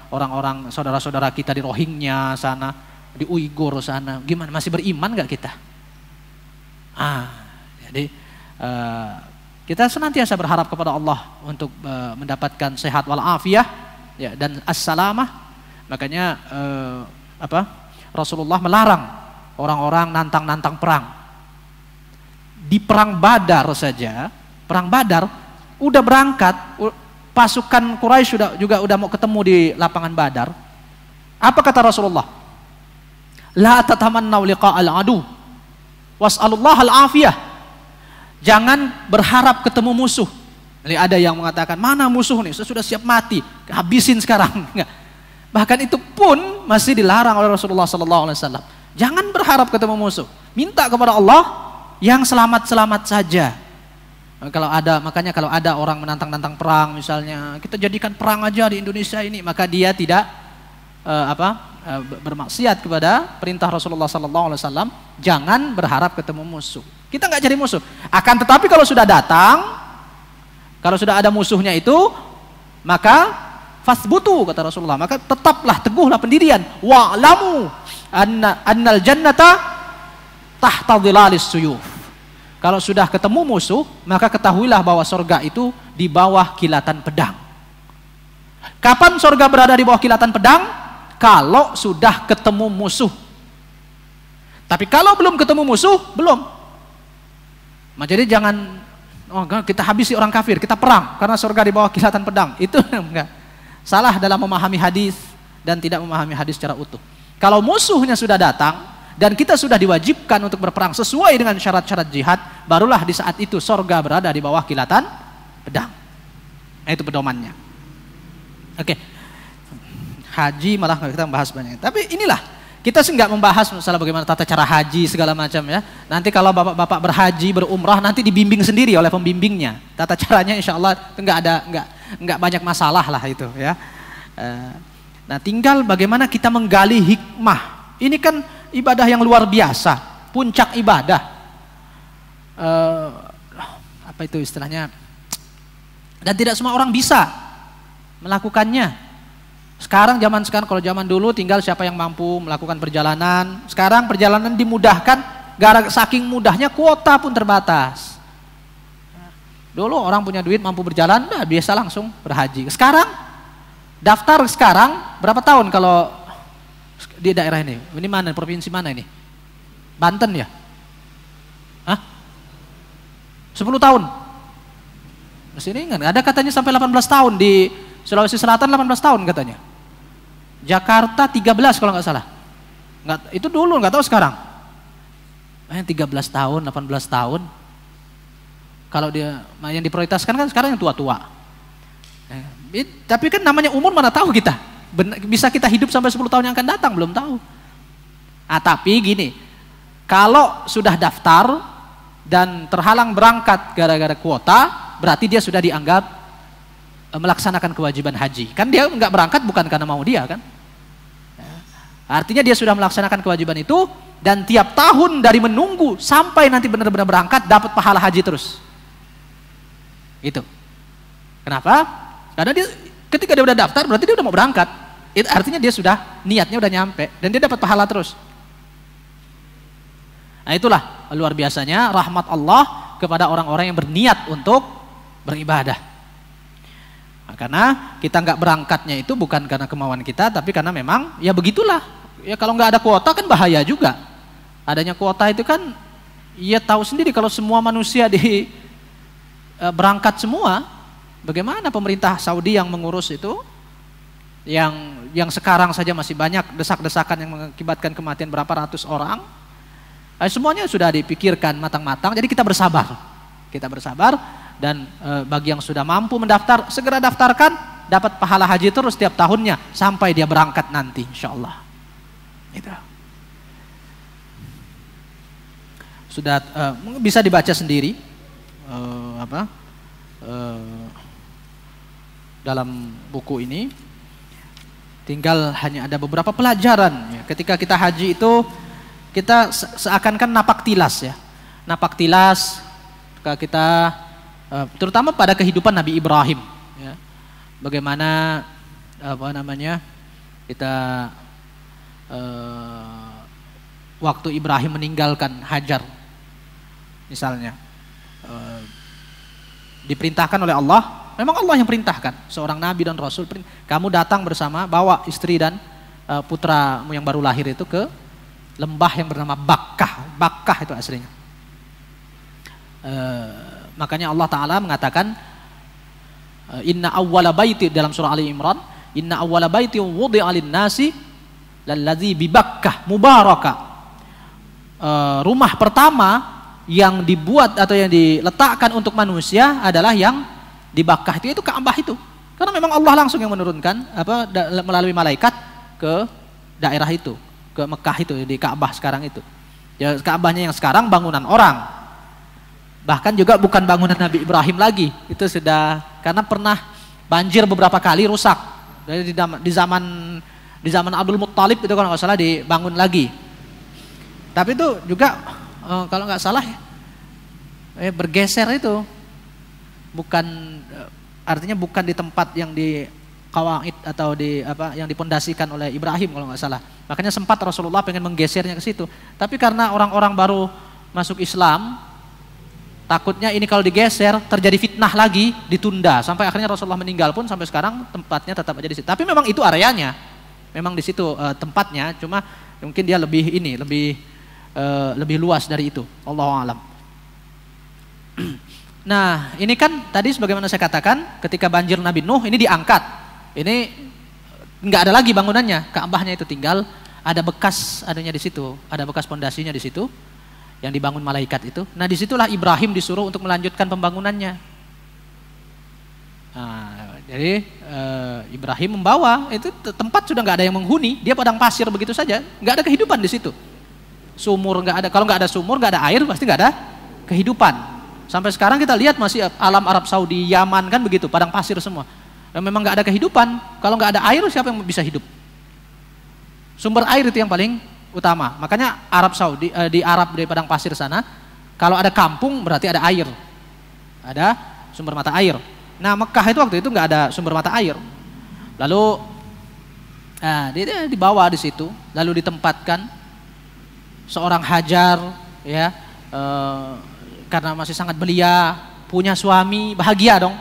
orang-orang saudara-saudara kita di Rohingya sana, di Uighur sana, gimana? Masih beriman nggak kita? Jadi kita senantiasa berharap kepada Allah untuk mendapatkan sehat walafiat, ya, dan as-salamah. Makanya Rasulullah melarang orang-orang nantang-nantang perang. Di perang Badar saja, perang Badar udah berangkat, pasukan Quraisy juga udah mau ketemu di lapangan Badar. Apa kata Rasulullah? La tatamannaw liqa'al adu was'alullah al-afiyah. Jangan berharap ketemu musuh. Jadi ada yang mengatakan, mana musuh nih? Saya sudah siap mati, habisin sekarang. Enggak. Bahkan itu pun masih dilarang oleh Rasulullah SAW. Jangan berharap ketemu musuh. Minta kepada Allah yang selamat-selamat saja. Makanya kalau ada orang menantang-nantang perang, misalnya kita jadikan perang aja di Indonesia ini, maka dia tidak bermaksiat kepada perintah Rasulullah SAW. Jangan berharap ketemu musuh. Kita nggak cari musuh. Akan tetapi kalau sudah datang, kalau sudah ada musuhnya itu, maka fasbutu kata Rasulullah. Maka tetaplah, teguhlah pendirian. Wa'lamu annal jannata tahta dhilalis suyuf. Kalau sudah ketemu musuh, maka ketahuilah bahwa surga itu di bawah kilatan pedang. Kapan surga berada di bawah kilatan pedang? Kalau sudah ketemu musuh. Tapi kalau belum ketemu musuh, belum. Jadi jangan kita habisi orang kafir, kita perang karena surga di bawah kilatan pedang. Itu enggak. Salah dalam memahami hadis dan tidak memahami hadis secara utuh. Kalau musuhnya sudah datang dan kita sudah diwajibkan untuk berperang sesuai dengan syarat-syarat jihad, barulah di saat itu surga berada di bawah kilatan pedang. Nah, itu pedomannya. Oke. Haji malah kita membahas banyak. Tapi inilah, kita sih nggak membahas masalah bagaimana tata cara haji segala macam ya. Nanti kalau bapak-bapak berhaji, berumrah, nanti dibimbing sendiri oleh pembimbingnya. Tata caranya insya Allah itu nggak banyak masalah lah itu ya. Nah tinggal bagaimana kita menggali hikmah. Ini kan ibadah yang luar biasa, puncak ibadah. Apa itu istilahnya? Dan tidak semua orang bisa melakukannya. Zaman sekarang, kalau zaman dulu tinggal siapa yang mampu melakukan perjalanan. Sekarang perjalanan dimudahkan, saking mudahnya kuota pun terbatas. Dulu orang punya duit mampu berjalan, udah biasa langsung berhaji. Sekarang daftar sekarang berapa tahun kalau di daerah ini? Ini mana, provinsi mana ini? Banten ya? Hah? 10 tahun. Masih ingat, ada katanya sampai 18 tahun di Sulawesi Selatan 18 tahun katanya. Jakarta 13 kalau nggak salah. Nggak, itu dulu, nggak tahu sekarang. 13 tahun, 18 tahun. Kalau dia yang diprioritaskan kan sekarang yang tua-tua. Tapi kan namanya umur mana tahu kita. Bisa kita hidup sampai 10 tahun yang akan datang, belum tahu. Tapi gini, kalau sudah daftar dan terhalang berangkat gara-gara kuota, berarti dia sudah dianggap melaksanakan kewajiban haji. Kan dia nggak berangkat bukan karena mau dia kan. Artinya dia sudah melaksanakan kewajiban itu, dan tiap tahun dari menunggu sampai nanti benar-benar berangkat dapat pahala haji terus. Itu. Kenapa? Karena dia ketika dia udah daftar berarti dia udah mau berangkat. Itu artinya dia sudah niatnya udah nyampe dan dia dapat pahala terus. Nah, itulah luar biasanya rahmat Allah kepada orang-orang yang berniat untuk beribadah. Nah, karena kita nggak berangkatnya itu bukan karena kemauan kita, tapi karena memang ya begitulah. Ya kalau nggak ada kuota kan bahaya juga. Adanya kuota itu kan, ya tahu sendiri kalau semua manusia berangkat semua, bagaimana pemerintah Saudi yang mengurus itu, yang sekarang saja masih banyak desak-desakan yang mengakibatkan kematian berapa ratus orang. Semuanya sudah dipikirkan matang-matang. Jadi kita bersabar, dan bagi yang sudah mampu mendaftar, segera daftarkan, dapat pahala haji terus setiap tahunnya sampai dia berangkat nanti, insyaallah. Itu sudah bisa dibaca sendiri dalam buku ini. Tinggal hanya ada beberapa pelajaran ya. Ketika kita haji itu kita seakan-akan napak tilas ya, napak tilas kita terutama pada kehidupan Nabi Ibrahim ya. Bagaimana kita waktu Ibrahim meninggalkan Hajar misalnya, diperintahkan oleh Allah, memang Allah yang perintahkan, seorang nabi dan rasul, kamu datang bersama, bawa istri dan putramu yang baru lahir itu ke lembah yang bernama Bakkah itu aslinya. Makanya Allah Ta'ala mengatakan inna awwala baiti dalam surah Ali Imran, inna awwala baiti wudi'a lin-nasi lalladzi bi Bakkah mubaraka. Rumah pertama yang dibuat atau yang diletakkan untuk manusia adalah yang di Bakkah itu Ka'bah itu. Karena memang Allah langsung yang menurunkan melalui malaikat ke daerah itu, ke Mekah itu, di Ka'bah sekarang itu. Ya, Ka'bahnya yang sekarang bangunan orang. Bahkan juga bukan bangunan Nabi Ibrahim lagi. Itu sudah karena pernah banjir beberapa kali rusak. Dari di zaman Abdul Muttalib itu kalau nggak salah dibangun lagi. Tapi itu juga kalau nggak salah bergeser itu. Bukan artinya bukan di tempat yang di qawaid atau yang dipondasikan oleh Ibrahim kalau nggak salah. Makanya sempat Rasulullah pengen menggesernya ke situ. Tapi karena orang-orang baru masuk Islam, takutnya ini kalau digeser terjadi fitnah lagi, ditunda sampai akhirnya Rasulullah meninggal pun sampai sekarang tempatnya tetap aja di situ. Tapi memang itu areanya, memang di situ tempatnya. Cuma mungkin dia lebih luas dari itu. Allahu a'lam. Nah, ini kan tadi sebagaimana saya katakan, ketika banjir Nabi Nuh ini diangkat. Ini nggak ada lagi bangunannya, Ka'bahnya itu tinggal ada bekas adanya di situ, ada bekas pondasinya di situ yang dibangun malaikat itu. Nah, disitulah Ibrahim disuruh untuk melanjutkan pembangunannya. Nah, jadi Ibrahim membawa itu tempat sudah nggak ada yang menghuni, dia padang pasir begitu saja, nggak ada kehidupan di situ. Sumur nggak ada, kalau nggak ada sumur, nggak ada air, pasti nggak ada kehidupan. Sampai sekarang kita lihat masih alam Arab Saudi, Yaman kan begitu, padang pasir semua. Dan memang nggak ada kehidupan. Kalau nggak ada air, siapa yang bisa hidup? Sumber air itu yang paling utama. Makanya Arab Saudi di Arab di padang pasir sana, kalau ada kampung berarti ada air, ada sumber mata air. Nah, Mekah itu waktu itu nggak ada sumber mata air. Lalu dia dibawa di situ, lalu ditempatkan seorang Hajar, ya. Karena masih sangat belia, punya suami bahagia dong.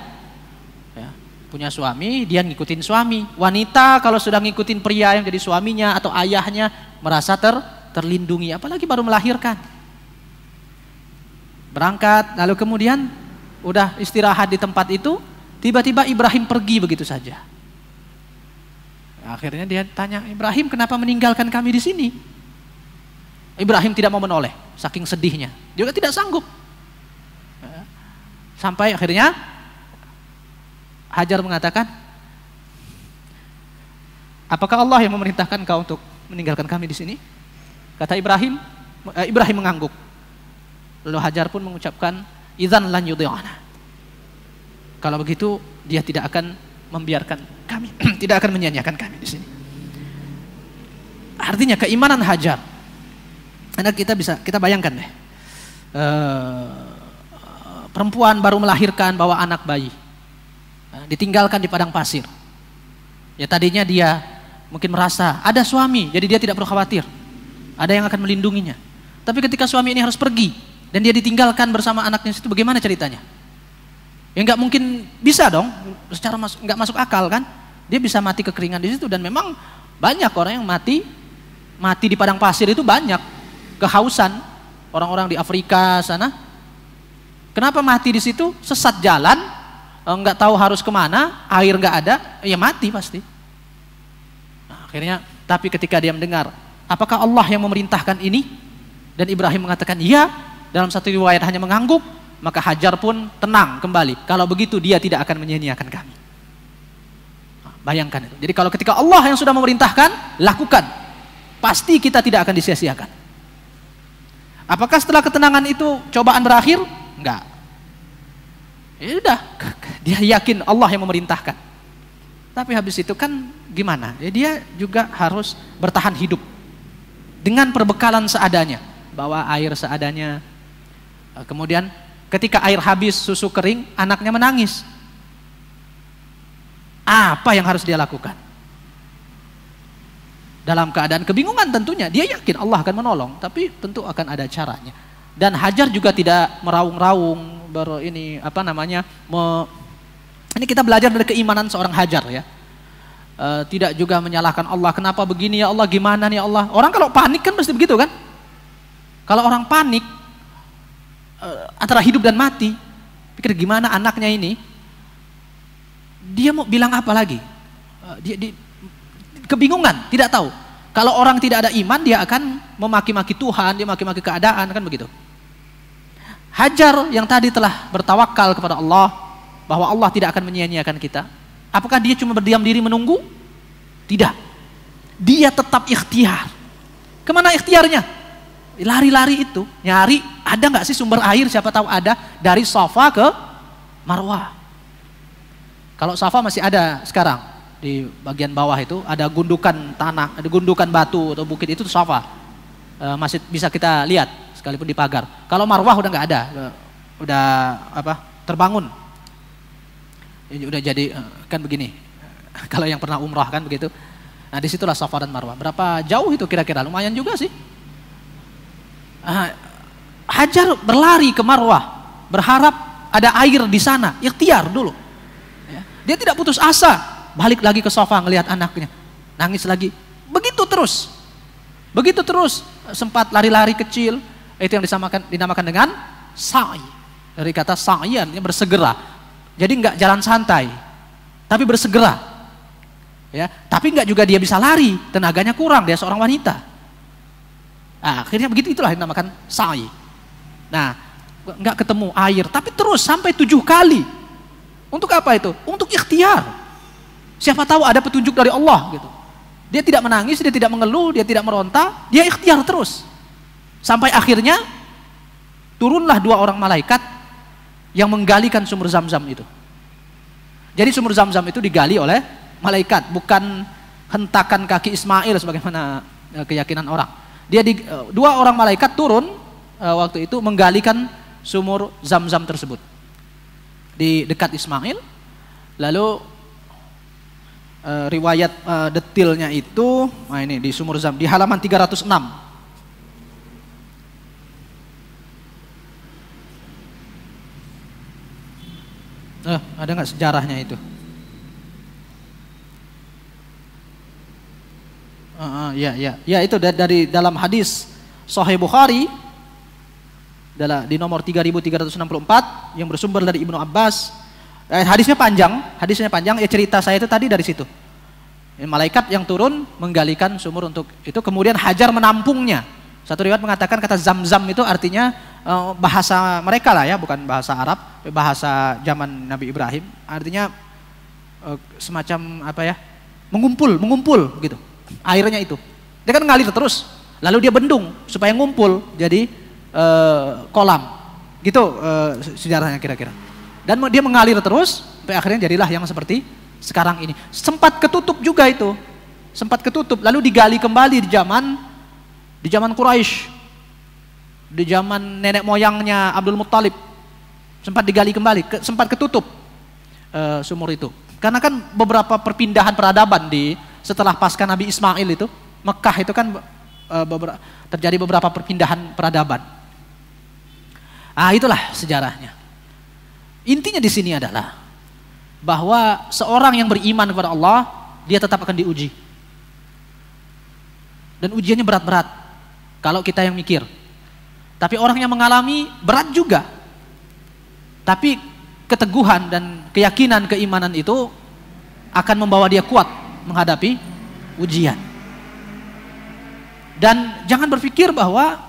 Ya, punya suami, dia ngikutin suami. Wanita kalau sudah ngikutin pria yang jadi suaminya atau ayahnya merasa terlindungi, apalagi baru melahirkan. Berangkat, lalu kemudian udah istirahat di tempat itu, tiba-tiba Ibrahim pergi begitu saja. Akhirnya dia tanya, Ibrahim kenapa meninggalkan kami di sini? Ibrahim tidak mau menoleh, saking sedihnya. Dia juga tidak sanggup. Sampai akhirnya Hajar mengatakan, apakah Allah yang memerintahkan kau untuk meninggalkan kami di sini? Kata Ibrahim mengangguk. Lalu Hajar pun mengucapkan, idzan lan yudhi'ana. Kalau begitu dia tidak akan membiarkan kami, tidak akan menyia-nyiakan kami di sini. Artinya keimanan Hajar. Karena kita bayangkan deh. Perempuan baru melahirkan bawa anak bayi. Ditinggalkan di padang pasir. Ya tadinya dia mungkin merasa ada suami, jadi dia tidak perlu khawatir. Ada yang akan melindunginya. Tapi ketika suami ini harus pergi dan dia ditinggalkan bersama anaknya itu, bagaimana ceritanya? Ya nggak mungkin bisa dong, secara nggak masuk akal kan? Dia bisa mati kekeringan di situ, dan memang banyak orang yang mati di padang pasir itu banyak, kehausan. Orang-orang di Afrika sana, kenapa mati di situ? Sesat jalan, nggak tahu harus kemana, air nggak ada, ya mati pasti. Nah, akhirnya, tapi ketika dia mendengar, apakah Allah yang memerintahkan ini? Dan Ibrahim mengatakan iya. Dalam satu riwayat hanya mengangguk, maka Hajar pun tenang kembali. Kalau begitu dia tidak akan menyia-nyiakan kami. Nah, bayangkan itu. Jadi kalau ketika Allah yang sudah memerintahkan, lakukan. Pasti kita tidak akan disia-siakan. Apakah setelah ketenangan itu cobaan berakhir? Enggak. Ya udah, dia yakin Allah yang memerintahkan. Tapi habis itu kan gimana? Ya dia juga harus bertahan hidup dengan perbekalan seadanya. Bawa air seadanya. Kemudian ketika air habis, susu kering, anaknya menangis. Apa yang harus dia lakukan? Dalam keadaan kebingungan tentunya. Dia yakin Allah akan menolong, tapi tentu akan ada caranya. Dan Hajar juga tidak meraung-raung, ini kita belajar dari keimanan seorang Hajar ya. Tidak juga menyalahkan Allah, kenapa begini ya Allah, gimana nih ya Allah. Orang kalau panik kan pasti begitu kan? Kalau orang panik antara hidup dan mati, pikir gimana anaknya ini, dia mau bilang apa lagi? Dia kebingungan, tidak tahu. Kalau orang tidak ada iman, dia akan memaki-maki Tuhan, dia maki-maki keadaan, kan begitu. Hajar yang tadi telah bertawakal kepada Allah, bahwa Allah tidak akan menyia-nyiakan kita, apakah dia cuma berdiam diri menunggu? Tidak. Dia tetap ikhtiar. Kemana ikhtiarnya? Lari-lari itu, nyari ada nggak sih sumber air, siapa tahu ada, dari Safa ke Marwah. Kalau Safa masih ada sekarang, di bagian bawah itu ada gundukan tanah, ada gundukan batu atau bukit, itu Safa. Masih bisa kita lihat sekalipun di pagar. Kalau Marwah udah nggak ada, udah terbangun. Ini udah jadi kan begini. Kalau yang pernah umrah kan begitu. Nah disitulah Safa dan Marwah. Berapa jauh itu kira-kira? Lumayan juga sih. Hajar berlari ke Marwah, berharap ada air di sana, ikhtiar dulu. Ya. Dia tidak putus asa, balik lagi ke Safa ngelihat anaknya, nangis lagi. Begitu terus, sempat lari-lari kecil, itu yang dinamakan dengan sa'i. Dari kata sa'i artinya bersegera. Jadi enggak jalan santai, tapi bersegera. Ya, tapi enggak juga dia bisa lari, tenaganya kurang, dia seorang wanita. Nah, akhirnya begitu, itulah yang dinamakan sa'i. Nah, enggak ketemu air, tapi terus sampai 7 kali. Untuk apa itu? Untuk ikhtiar. Siapa tahu ada petunjuk dari Allah gitu. Dia tidak menangis, dia tidak mengeluh, dia tidak meronta, dia ikhtiar terus. Sampai akhirnya turunlah 2 orang malaikat yang menggalikan sumur Zam-Zam itu. Jadi sumur Zam-Zam itu digali oleh malaikat, bukan hentakan kaki Ismail sebagaimana keyakinan orang. 2 orang malaikat turun waktu itu menggalikan sumur Zam-Zam tersebut di dekat Ismail. Lalu riwayat detailnya itu, nah ini di sumur Zam di halaman 306. Ada nggak sejarahnya itu? Ya itu dari dalam hadis Sahih Bukhari di nomor 3364 yang bersumber dari Ibnu Abbas. Hadisnya panjang ya, cerita saya itu tadi dari situ. Malaikat yang turun menggalikan sumur untuk itu, kemudian Hajar menampungnya. Satu riwayat mengatakan kata Zam-Zam itu artinya bahasa mereka lah ya, bukan bahasa Arab, bahasa zaman Nabi Ibrahim. Artinya semacam apa ya? Mengumpul gitu. Airnya itu. Dia kan ngalir terus. Lalu dia bendung supaya ngumpul jadi kolam. Gitu sejarahnya kira-kira. Dan dia mengalir terus sampai akhirnya jadilah yang seperti sekarang ini. Sempat ketutup juga itu. Sempat ketutup lalu digali kembali di zaman Quraisy. Di zaman nenek moyangnya Abdul Muttalib. Sempat digali kembali, sempat ketutup sumur itu. Karena kan beberapa perpindahan peradaban setelah pasca Nabi Ismail itu, Mekah itu kan terjadi beberapa perpindahan peradaban. Itulah sejarahnya. Intinya di sini adalah bahwa seorang yang beriman kepada Allah, dia tetap akan diuji. Dan ujiannya berat-berat kalau kita yang mikir. Tapi orang yang mengalami berat juga. Tapi keteguhan dan keyakinan keimanan itu akan membawa dia kuat menghadapi ujian. Dan jangan berpikir bahwa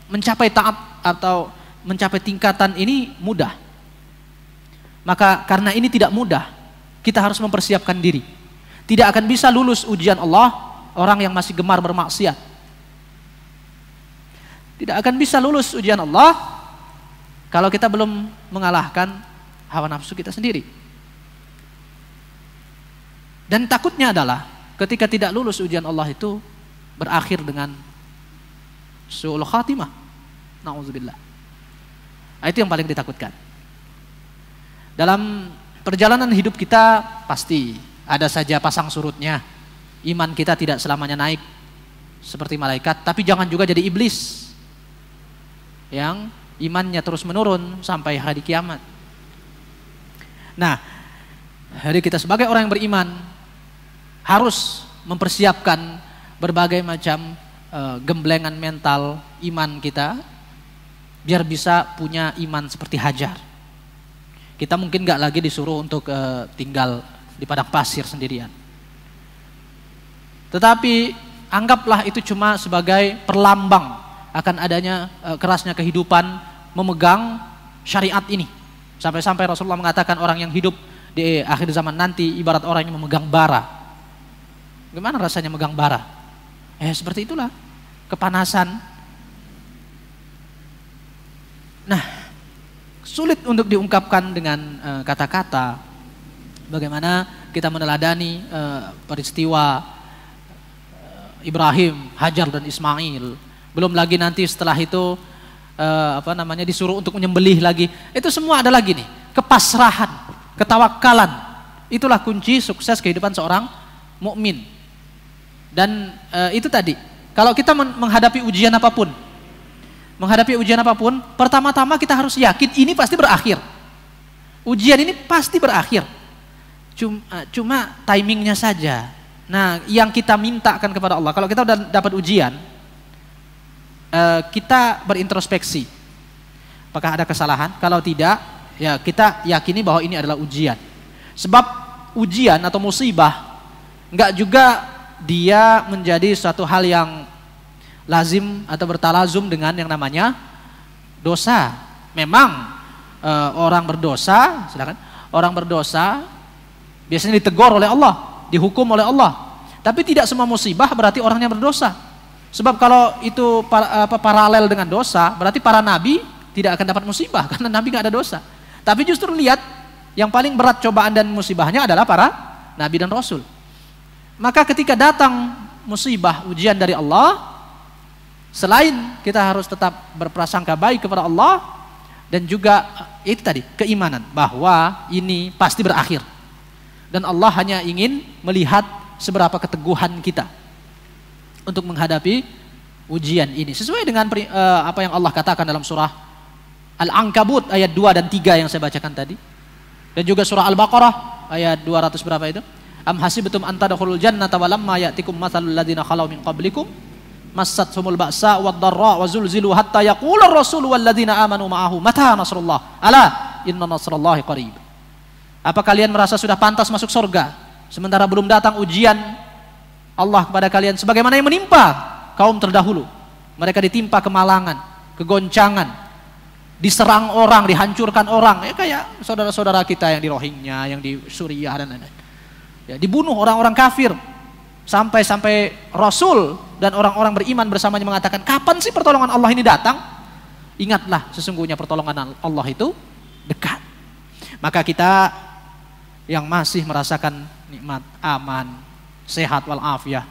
mencapai taat atau mencapai tingkatan ini mudah. Maka karena ini tidak mudah, kita harus mempersiapkan diri. Tidak akan bisa lulus ujian Allah orang yang masih gemar bermaksiat. Tidak akan bisa lulus ujian Allah kalau kita belum mengalahkan hawa nafsu kita sendiri. Dan takutnya adalah ketika tidak lulus ujian Allah itu berakhir dengan su'ul khatimah. Na'udzubillah. Itu yang paling ditakutkan. Dalam perjalanan hidup kita pasti ada saja pasang surutnya. Iman kita tidak selamanya naik seperti malaikat, tapi jangan juga jadi iblis yang imannya terus menurun sampai hari kiamat. Nah, jadi kita sebagai orang yang beriman harus mempersiapkan berbagai macam gemblengan mental iman kita biar bisa punya iman seperti Hajar. Kita mungkin gak lagi disuruh untuk tinggal di padang pasir sendirian. Tetapi anggaplah itu cuma sebagai perlambang akan adanya kerasnya kehidupan memegang syariat ini. Sampai-sampai Rasulullah mengatakan orang yang hidup di akhir zaman nanti ibarat orang yang memegang bara. Gimana rasanya megang bara? Seperti itulah, kepanasan. Nah, sulit untuk diungkapkan dengan kata-kata. Bagaimana kita meneladani peristiwa Ibrahim, Hajar dan Ismail. Belum lagi nanti setelah itu disuruh untuk menyembelih lagi. Itu semua ada lagi nih, kepasrahan, ketawakalan. Itulah kunci sukses kehidupan seorang mukmin. Dan itu tadi, kalau kita menghadapi ujian apapun, pertama-tama kita harus yakin ini pasti berakhir. Ujian ini pasti berakhir. Cuma timingnya saja. Nah, yang kita mintakan kepada Allah, kalau kita udah dapat ujian, kita berintrospeksi. Apakah ada kesalahan? Kalau tidak, ya kita yakini bahwa ini adalah ujian. Sebab ujian atau musibah enggak juga dia menjadi suatu hal yang lazim atau bertalazum dengan yang namanya dosa. Memang orang berdosa biasanya ditegur oleh Allah, dihukum oleh Allah. Tapi tidak semua musibah berarti orangnya berdosa. Sebab kalau itu paralel dengan dosa, berarti para nabi tidak akan dapat musibah karena nabi nggak ada dosa. Tapi justru lihat yang paling berat cobaan dan musibahnya adalah para nabi dan rasul. Maka ketika datang musibah, ujian dari Allah, selain kita harus tetap berprasangka baik kepada Allah dan juga itu tadi keimanan bahwa ini pasti berakhir. Dan Allah hanya ingin melihat seberapa keteguhan kita untuk menghadapi ujian ini. Sesuai dengan apa yang Allah katakan dalam surah Al-Ankabut ayat 2 dan 3 yang saya bacakan tadi. Dan juga surah Al-Baqarah ayat 200 berapa itu? Am hasibtum an tadkhulul jannata wa lamma ya'tikum mathalul ladzina khalau min qablikum massathumul ba'sa wad-dharra wa zulzilu hatta yaqula ar-rasulu wal ladzina amanu ma'ahu mata nasrullah ala inna nasrallahi qarib. Apa kalian merasa sudah pantas masuk surga sementara belum datang ujian Allah kepada kalian sebagaimana yang menimpa kaum terdahulu? Mereka ditimpa kemalangan, kegoncangan, diserang orang, dihancurkan orang, ya kayak saudara-saudara kita yang di Rohingya, yang di Suriah dan lain-lain. Ya, dibunuh orang-orang kafir sampai Rasul dan orang-orang beriman bersamanya mengatakan, kapan sih pertolongan Allah ini datang? Ingatlah, sesungguhnya pertolongan Allah itu dekat. Maka kita yang masih merasakan nikmat aman, sehat walafiat,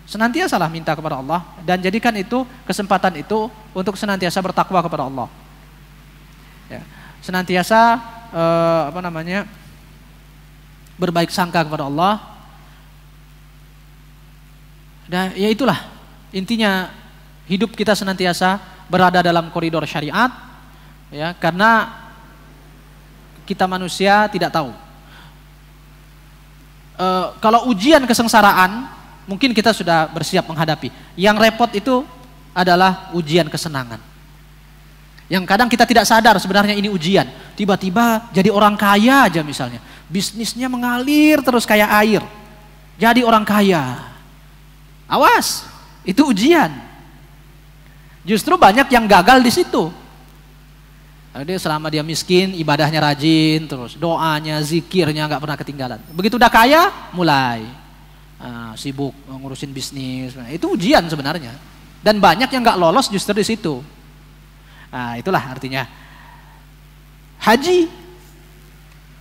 senantiasalah minta kepada Allah dan jadikan itu kesempatan itu untuk senantiasa bertakwa kepada Allah. Ya, senantiasa berbaik sangka kepada Allah. Dan ya itulah intinya, hidup kita senantiasa berada dalam koridor syariat, ya, karena kita manusia tidak tahu. Kalau ujian kesengsaraan mungkin kita sudah bersiap menghadapi. Yang repot itu adalah ujian kesenangan. Yang kadang kita tidak sadar sebenarnya ini ujian. Tiba-tiba jadi orang kaya aja misalnya. Bisnisnya mengalir terus kayak air. Jadi orang kaya. Awas, itu ujian. Justru banyak yang gagal di situ. Dia selama dia miskin, ibadahnya rajin, terus doanya, zikirnya nggak pernah ketinggalan. Begitu udah kaya, mulai sibuk ngurusin bisnis. Nah, itu ujian sebenarnya. Dan banyak yang nggak lolos justru di situ. Nah, itulah artinya haji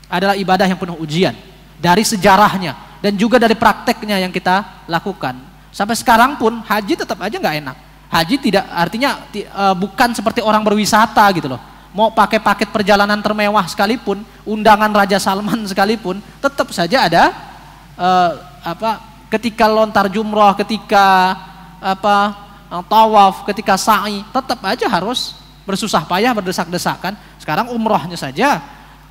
adalah ibadah yang penuh ujian dari sejarahnya dan juga dari prakteknya yang kita lakukan. Sampai sekarang pun haji tetap aja nggak enak. Haji tidak artinya bukan seperti orang berwisata gitu loh. Mau pakai paket perjalanan termewah sekalipun, undangan Raja Salman sekalipun, tetap saja ada ketika lontar jumroh, ketika tawaf, ketika sa'i, tetap aja harus bersusah payah, berdesak-desakan. Sekarang umrohnya saja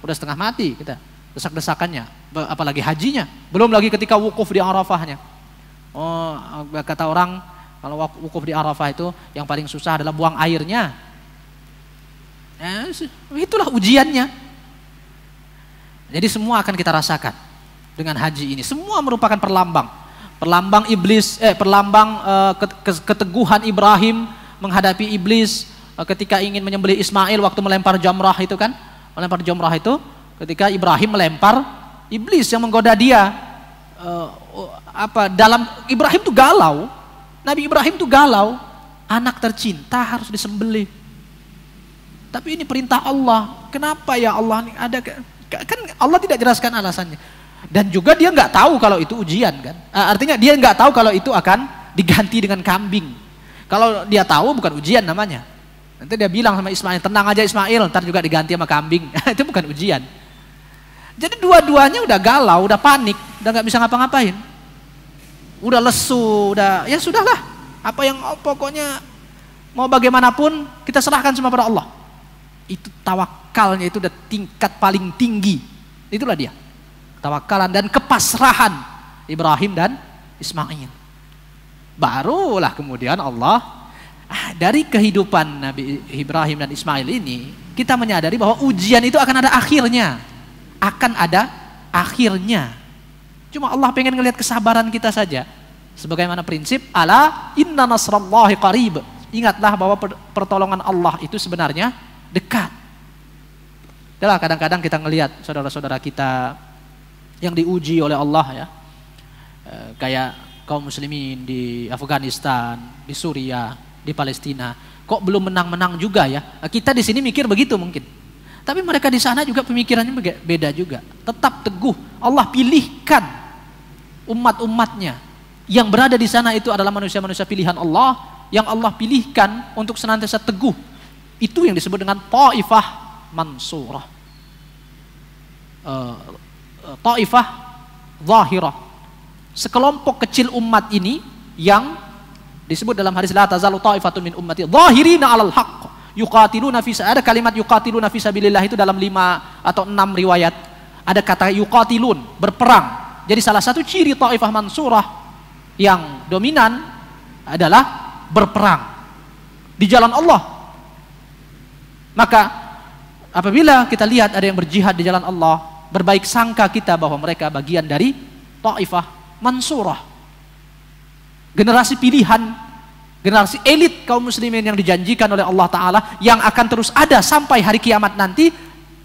udah setengah mati kita, desak-desakannya, apalagi hajinya. Belum lagi ketika wukuf di Arafahnya. Oh, kata orang kalau wukuf di Arafah itu yang paling susah adalah buang airnya. Itulah ujiannya. Jadi semua akan kita rasakan dengan haji ini. Semua merupakan perlambang iblis, keteguhan Ibrahim menghadapi iblis ketika ingin menyembelih Ismail waktu melempar jamrah itu kan. Melempar jamrah itu ketika Ibrahim melempar, iblis yang menggoda dia. Dalam Ibrahim tuh galau. Nabi Ibrahim tuh galau. Anak tercinta harus disembelih. Tapi ini perintah Allah. Kenapa ya Allah? Kan Allah tidak jelaskan alasannya. Dan juga dia nggak tahu kalau itu ujian kan. Artinya dia nggak tahu kalau itu akan diganti dengan kambing. Kalau dia tahu bukan ujian namanya. Nanti dia bilang sama Ismail, tenang aja Ismail, ntar juga diganti sama kambing. Itu bukan ujian. Jadi dua-duanya udah galau, udah panik, udah nggak bisa ngapa-ngapain. Udah lesu, ya sudahlah. Apa yang pokoknya mau bagaimanapun kita serahkan semua pada Allah. Itu tawakalnya itu udah tingkat paling tinggi. Itulah dia. Tawakalan dan kepasrahan Ibrahim dan Ismail. Barulah kemudian Allah dari kehidupan Nabi Ibrahim dan Ismail ini kita menyadari bahwa ujian itu akan ada akhirnya. Akan ada akhirnya. Cuma Allah pengen ngelihat kesabaran kita saja. Sebagaimana prinsip ala inna nasrallahi qarib. Ingatlah bahwa pertolongan Allah itu sebenarnya dekat. Itulah kadang-kadang kita ngelihat saudara-saudara kita yang diuji oleh Allah ya. Kayak kaum muslimin di Afghanistan, di Suriah, di Palestina. Kok belum menang-menang juga ya? Kita di sini mikir begitu mungkin. Tapi mereka di sana juga pemikirannya beda juga. Tetap teguh. Allah pilihkan umat-umatnya. Yang berada di sana itu adalah manusia-manusia pilihan Allah. Yang Allah pilihkan untuk senantiasa teguh. Itu yang disebut dengan Ta'ifah Mansurah. Ta'ifah Zahirah. Sekelompok kecil umat ini yang disebut dalam hadis la tazalu ta'ifatun min ummati zahirina 'alal haqq yuqatiluna fi, ada kalimat yuqatiluna fi sabilillah itu dalam 5 atau 6 riwayat. Ada kata yuqatilun, berperang. Jadi salah satu ciri Taifah Mansurah yang dominan adalah berperang di jalan Allah. Maka apabila kita lihat ada yang berjihad di jalan Allah, berbaik sangka kita bahwa mereka bagian dari Taifah Mansurah. Generasi pilihan, generasi elit kaum muslimin yang dijanjikan oleh Allah Ta'ala, yang akan terus ada sampai hari kiamat nanti,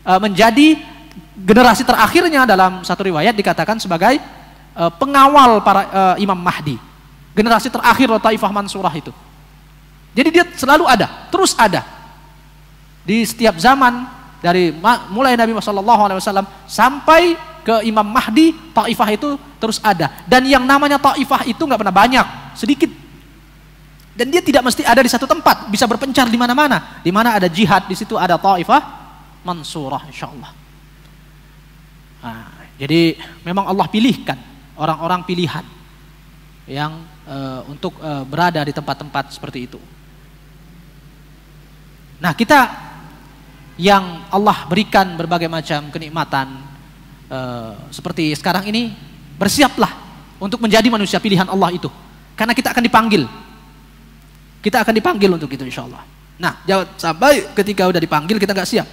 menjadi generasi terakhirnya. Dalam satu riwayat dikatakan sebagai pengawal para Imam Mahdi, generasi terakhir Taifah Mansurah itu. Jadi dia selalu ada, terus ada di setiap zaman, dari mulai Nabi SAW sampai ke Imam Mahdi. Taifah itu terus ada, dan yang namanya Taifah itu nggak pernah banyak, sedikit. Dan dia tidak mesti ada di satu tempat, bisa berpencar di mana-mana. Di mana ada jihad, di situ ada Taifah Mansurah, insyaallah. Nah, jadi memang Allah pilihkan orang-orang pilihan yang untuk berada di tempat-tempat seperti itu. Nah, kita yang Allah berikan berbagai macam kenikmatan seperti sekarang ini, bersiaplah untuk menjadi manusia pilihan Allah itu, karena kita akan dipanggil. Kita akan dipanggil untuk itu, insyaallah. Nah, jangan sampai ketika udah dipanggil kita nggak siap.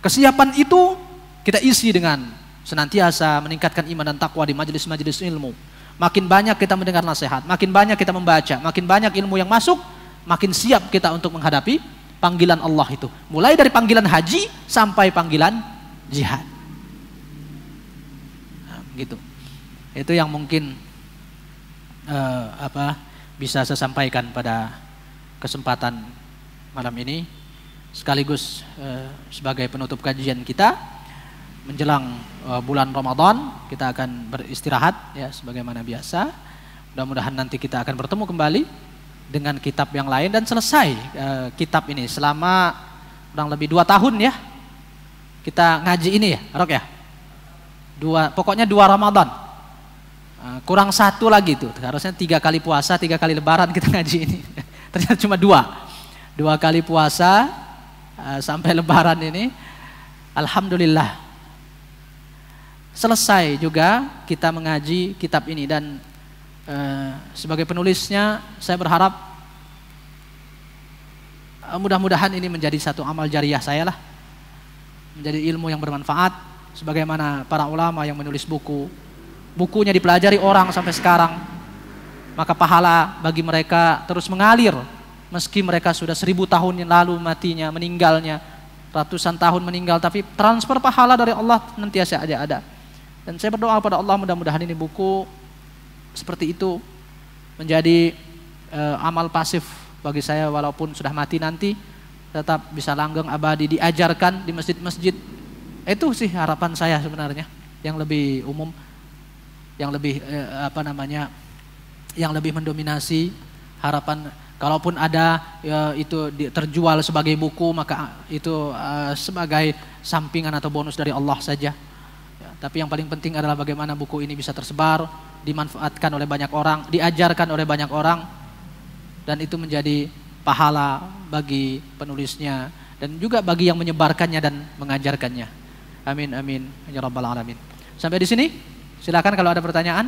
Kesiapan itu kita isi dengan senantiasa meningkatkan iman dan takwa di majelis-majelis ilmu. Makin banyak kita mendengar nasihat, makin banyak kita membaca, makin banyak ilmu yang masuk, makin siap kita untuk menghadapi panggilan Allah itu. Mulai dari panggilan haji sampai panggilan jihad. Nah, gitu. Itu yang mungkin bisa saya sampaikan pada kesempatan malam ini, sekaligus sebagai penutup kajian kita menjelang bulan Ramadan. Kita akan beristirahat ya sebagaimana biasa. Mudah-mudahan nanti kita akan bertemu kembali dengan kitab yang lain dan selesai kitab ini selama kurang lebih 2 tahun ya. Kita ngaji ini ya, Rok ya. Pokoknya 2 Ramadan. Kurang 1 lagi tuh, harusnya 3 kali puasa, 3 kali lebaran kita ngaji ini. Ternyata cuma 2 kali puasa sampai lebaran ini. Alhamdulillah selesai juga kita mengaji kitab ini. Dan sebagai penulisnya saya berharap mudah-mudahan ini menjadi satu amal jariyah saya lah, menjadi ilmu yang bermanfaat, sebagaimana para ulama yang menulis bukunya dipelajari orang sampai sekarang, maka pahala bagi mereka terus mengalir meski mereka sudah 1000 tahun yang lalu matinya, meninggalnya, ratusan tahun meninggal, tapi transfer pahala dari Allah nantiasa ada. Dan saya berdoa pada Allah, mudah-mudahan ini buku seperti itu menjadi amal pasif bagi saya, walaupun sudah mati nanti tetap bisa langgeng abadi diajarkan di masjid-masjid. Itu sih harapan saya sebenarnya, yang lebih umum, yang lebih yang lebih mendominasi harapan. Kalaupun ada itu terjual sebagai buku, maka itu sebagai sampingan atau bonus dari Allah saja ya, tapi yang paling penting adalah bagaimana buku ini bisa tersebar, dimanfaatkan oleh banyak orang, diajarkan oleh banyak orang, dan itu menjadi pahala bagi penulisnya dan juga bagi yang menyebarkannya dan mengajarkannya. Amin amin ya rabbal alamin. Sampai di sini. Silakan kalau ada pertanyaan.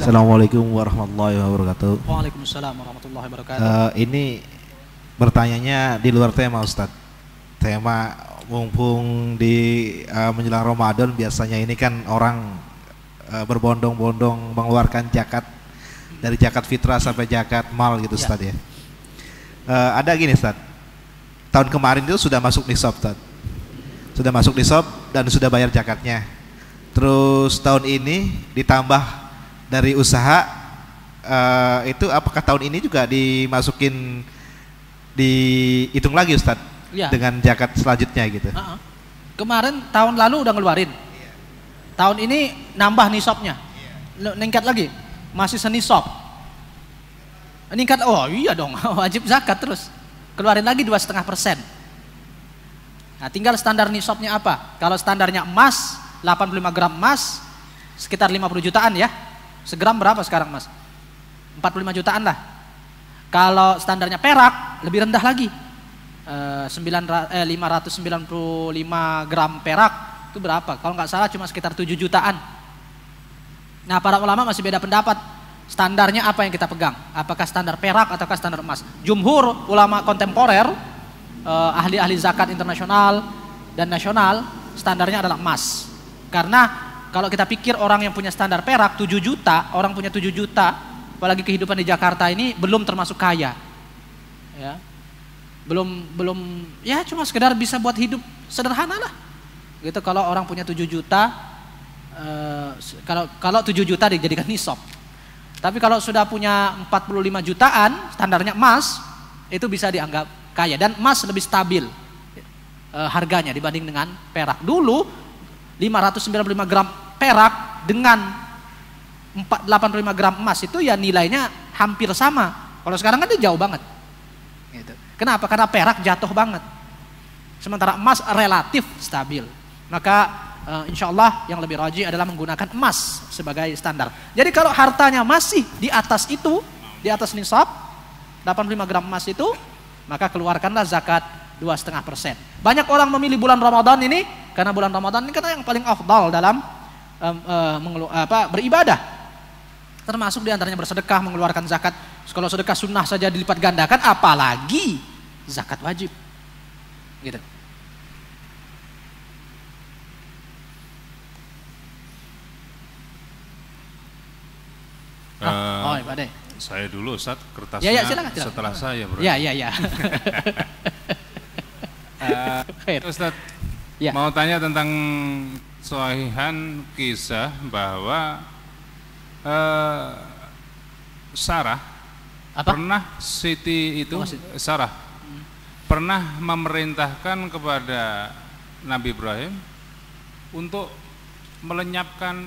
Assalamualaikum warahmatullahi wabarakatuh. Waalaikumsalam warahmatullahi wabarakatuh. Ini bertanyanya di luar tema, Ustadz. Tema mumpung di menjelang Ramadan, biasanya ini kan orang berbondong-bondong mengeluarkan zakat, dari zakat fitrah sampai zakat mal gitu, Ustadz ya. Ada gini, Ustadz. Tahun kemarin itu sudah masuk nisab, Ustadz. Sudah masuk nisab dan sudah bayar zakatnya. Terus tahun ini ditambah dari usaha, itu apakah tahun ini juga dimasukin, dihitung lagi, Ustadz? Ya. Dengan zakat selanjutnya gitu. Kemarin tahun lalu udah ngeluarin. Tahun ini nambah nisabnya. Meningkat lagi. Masih senisab. Meningkat, oh iya dong, wajib zakat terus. Keluarin lagi 2,5%. Nah, tinggal standar nisabnya apa? Kalau standarnya emas, 85 gram emas, sekitar 50 jutaan ya. Segram berapa sekarang mas? 45 jutaan lah. Kalau standarnya perak, lebih rendah lagi. 595 gram perak itu berapa? Kalau nggak salah cuma sekitar 7 jutaan. Nah, para ulama masih beda pendapat. Standarnya apa yang kita pegang? Apakah standar perak ataukah standar emas? Jumhur ulama kontemporer, ahli-ahli zakat internasional dan nasional, standarnya adalah emas. Karena kalau kita pikir orang yang punya standar perak 7 juta, orang punya 7 juta, apalagi kehidupan di Jakarta ini belum termasuk kaya. Ya. Belum ya cuma sekedar bisa buat hidup sederhana lah gitu. Kalau orang punya 7 juta, kalau 7 juta dijadikan nisab. Tapi kalau sudah punya 45 jutaan, standarnya emas, itu bisa dianggap kaya. Dan emas lebih stabil harganya dibanding dengan perak. Dulu 595 gram perak dengan 85 gram emas itu ya nilainya hampir sama. Kalau sekarang kan itu jauh banget gitu. Kenapa? Karena perak jatuh banget, sementara emas relatif stabil. Maka insya Allah yang lebih rajih adalah menggunakan emas sebagai standar. Jadi kalau hartanya masih di atas itu, di atas nisab 85 gram emas itu, maka keluarkanlah zakat 2,5%. Banyak orang memilih bulan Ramadan ini karena bulan Ramadan ini karena yang paling afdal dalam beribadah. Termasuk diantaranya bersedekah, mengeluarkan zakat. Kalau sedekah sunnah saja dilipat gandakan, apalagi zakat wajib. Gitu. Oh, Pak De. Saya dulu Ustaz, kertasnya ya, silakan. Setelah saya bro. Ya. Ustaz, ya. mau tanya tentang sahihan kisah bahwa Sarah pernah Sarah pernah memerintahkan kepada Nabi Ibrahim untuk melenyapkan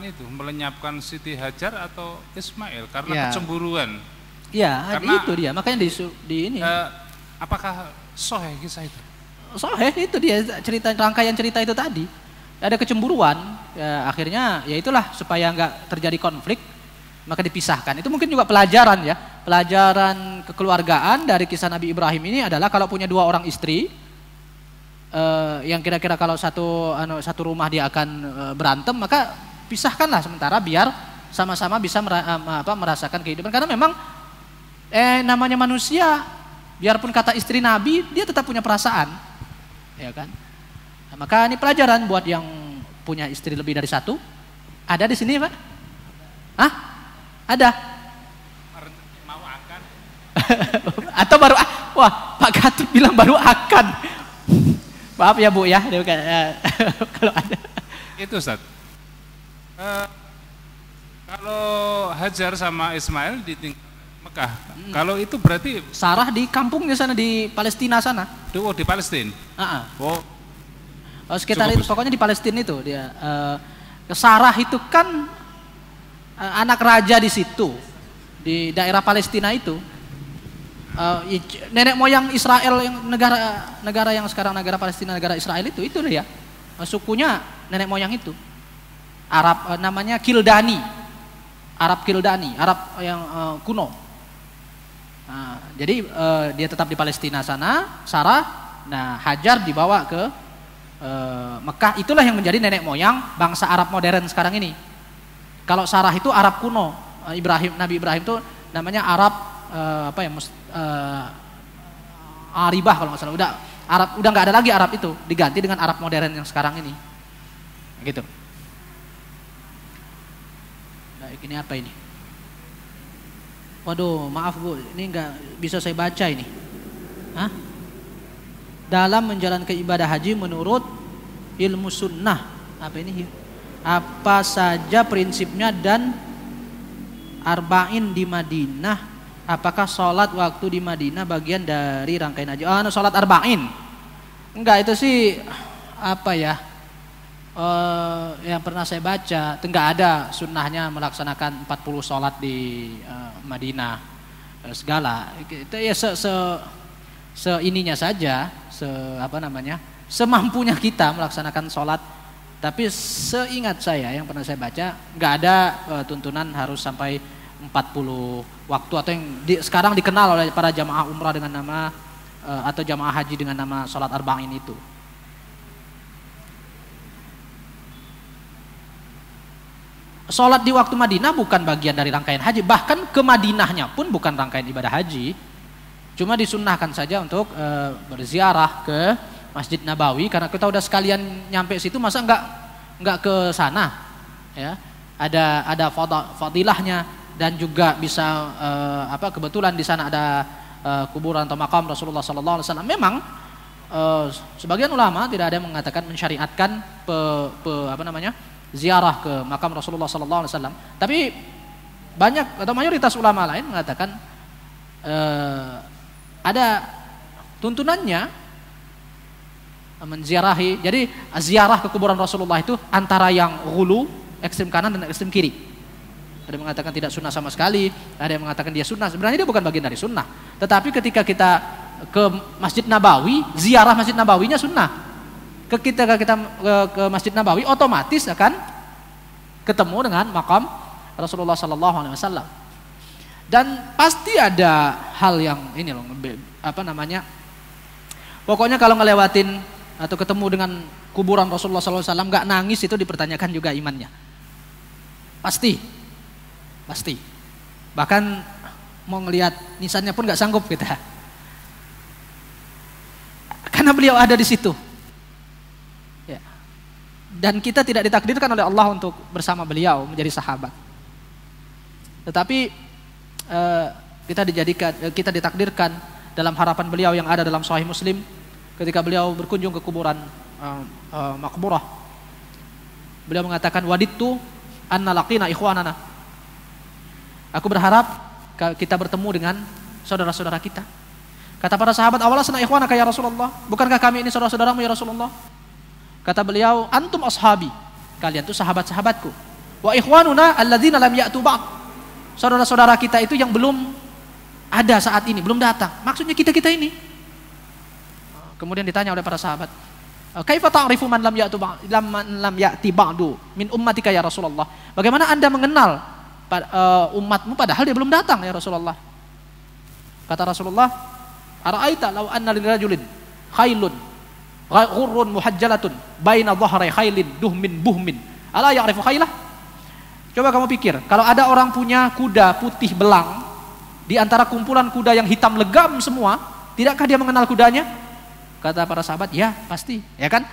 Siti Hajar atau Ismail karena kecemburuan. Ya, itu dia. Makanya di ini. Apakah sahih kisah itu? Sahih, itu dia rangkaian cerita itu tadi. Ada kecemburuan, ya, akhirnya ya itulah supaya nggak terjadi konflik, maka dipisahkan. Itu mungkin juga pelajaran ya. Pelajaran kekeluargaan dari kisah Nabi Ibrahim ini adalah kalau punya 2 orang istri, yang kira-kira kalau satu rumah dia akan berantem, maka pisahkanlah sementara biar sama-sama bisa merasakan kehidupan. Karena memang namanya manusia, biarpun kata istri Nabi, dia tetap punya perasaan, ya kan? Nah, maka ini pelajaran buat yang punya istri lebih dari 1. Ada di sini Pak? Hah? Ada? Mau akan? Atau baru? Wah, Pak Gatut bilang baru akan. Maaf ya Bu ya, kalau ada. Itu Ustaz. Kalau Hajar sama Ismail di Mekah, kalau itu berarti Sarah di kampungnya sana di Palestina sana. Oh, di Palestina. Oh, sekitar itu, pokoknya di Palestina itu dia. Sarah itu kan anak raja di situ, di daerah Palestina itu. Nenek moyang Israel yang negara yang sekarang negara Palestina, negara Israel itu dia. Sukunya nenek moyang itu. Arab, namanya Kildani. Arab Kildani, Arab yang kuno. Nah, jadi dia tetap di Palestina sana, Sarah. Nah, Hajar dibawa ke Mekah. Itulah yang menjadi nenek moyang bangsa Arab modern sekarang ini. Kalau Sarah itu Arab kuno, Nabi Ibrahim itu namanya Arab Aribah kalau nggak salah. Udah nggak ada lagi Arab itu, diganti dengan Arab modern yang sekarang ini. Gitu. Nah, ini apa ini? Waduh, maaf Bu, ini nggak bisa saya baca ini. Hah? Dalam menjalankan ibadah haji menurut ilmu sunnah, apa ini? Apa saja prinsipnya dan arba'in di Madinah? Apakah sholat waktu di Madinah bagian dari rangkaian haji? Sholat arba'in? Enggak, itu sih apa ya? Yang pernah saya baca, enggak ada sunnahnya melaksanakan 40 sholat di Madinah. segala. Kita ya seininya saja, semampunya kita melaksanakan sholat. Tapi seingat saya yang pernah saya baca, nggak ada tuntunan harus sampai 40 waktu atau yang sekarang dikenal oleh para jamaah umrah dengan nama atau jamaah haji dengan nama sholat arba'in itu. Sholat di waktu Madinah bukan bagian dari rangkaian haji, bahkan ke Madinahnya pun bukan rangkaian ibadah haji. Cuma disunnahkan saja untuk berziarah ke Masjid Nabawi, karena kita udah sekalian nyampe situ, masa nggak ke sana, ya. Ada fadilahnya, dan juga bisa kebetulan di sana ada kuburan atau makam Rasulullah SAW. Memang sebagian ulama tidak ada yang mengatakan mensyariatkan ziarah ke makam Rasulullah SAW. Tapi banyak atau mayoritas ulama lain mengatakan ada tuntunannya menziarahi. Jadi ziarah ke kuburan Rasulullah itu antara yang ghulu, ekstrem kanan, dan ekstrem kiri. Ada yang mengatakan tidak sunnah sama sekali, ada yang mengatakan dia sunnah. Sebenarnya dia bukan bagian dari sunnah. Tetapi ketika kita ke Masjid Nabawi, ziarah Masjid Nabawinya sunnah. Ketika kita ke Masjid Nabawi, otomatis akan ketemu dengan makam Rasulullah SAW. Dan pasti ada hal yang ini loh, pokoknya kalau ngelewatin atau ketemu dengan kuburan Rasulullah SAW nggak nangis, itu dipertanyakan juga imannya. Pasti. Bahkan mau ngelihat nisannya pun nggak sanggup kita, karena beliau ada di situ. Ya. Dan kita tidak ditakdirkan oleh Allah untuk bersama beliau menjadi sahabat. Tetapi kita ditakdirkan dalam harapan beliau yang ada dalam Sahih Muslim, ketika beliau berkunjung ke kuburan Maqburah, beliau mengatakan, wadittu anna laqina ikhwanana. Aku berharap kita bertemu dengan saudara-saudara kita. Kata para sahabat, awalasna ikhwanaka ya Rasulullah, bukankah kami ini saudara-saudaramu ya Rasulullah? Kata beliau, antum ashabi, kalian itu sahabat-sahabatku. Wa ikhwanuna alladzina lam ya'tu ba'd, saudara-saudara kita itu yang belum ada saat ini, belum datang. Maksudnya kita-kita ini. Kemudian ditanya oleh para sahabat, kaifa ta'rifu man lam ya'ti ba'du min ummatika ya Rasulullah? Bagaimana Anda mengenal umatmu padahal dia belum datang ya Rasulullah? Kata Rasulullah, ara'aita law anna lirajulin khailun ghurrun muhajjalatun baina dhahri khailin duhmin buhmin ala ya'rifu khailah? Coba kamu pikir, kalau ada orang punya kuda putih belang di antara kumpulan kuda yang hitam legam semua, tidakkah dia mengenal kudanya? Kata para sahabat, ya pasti, ya kan?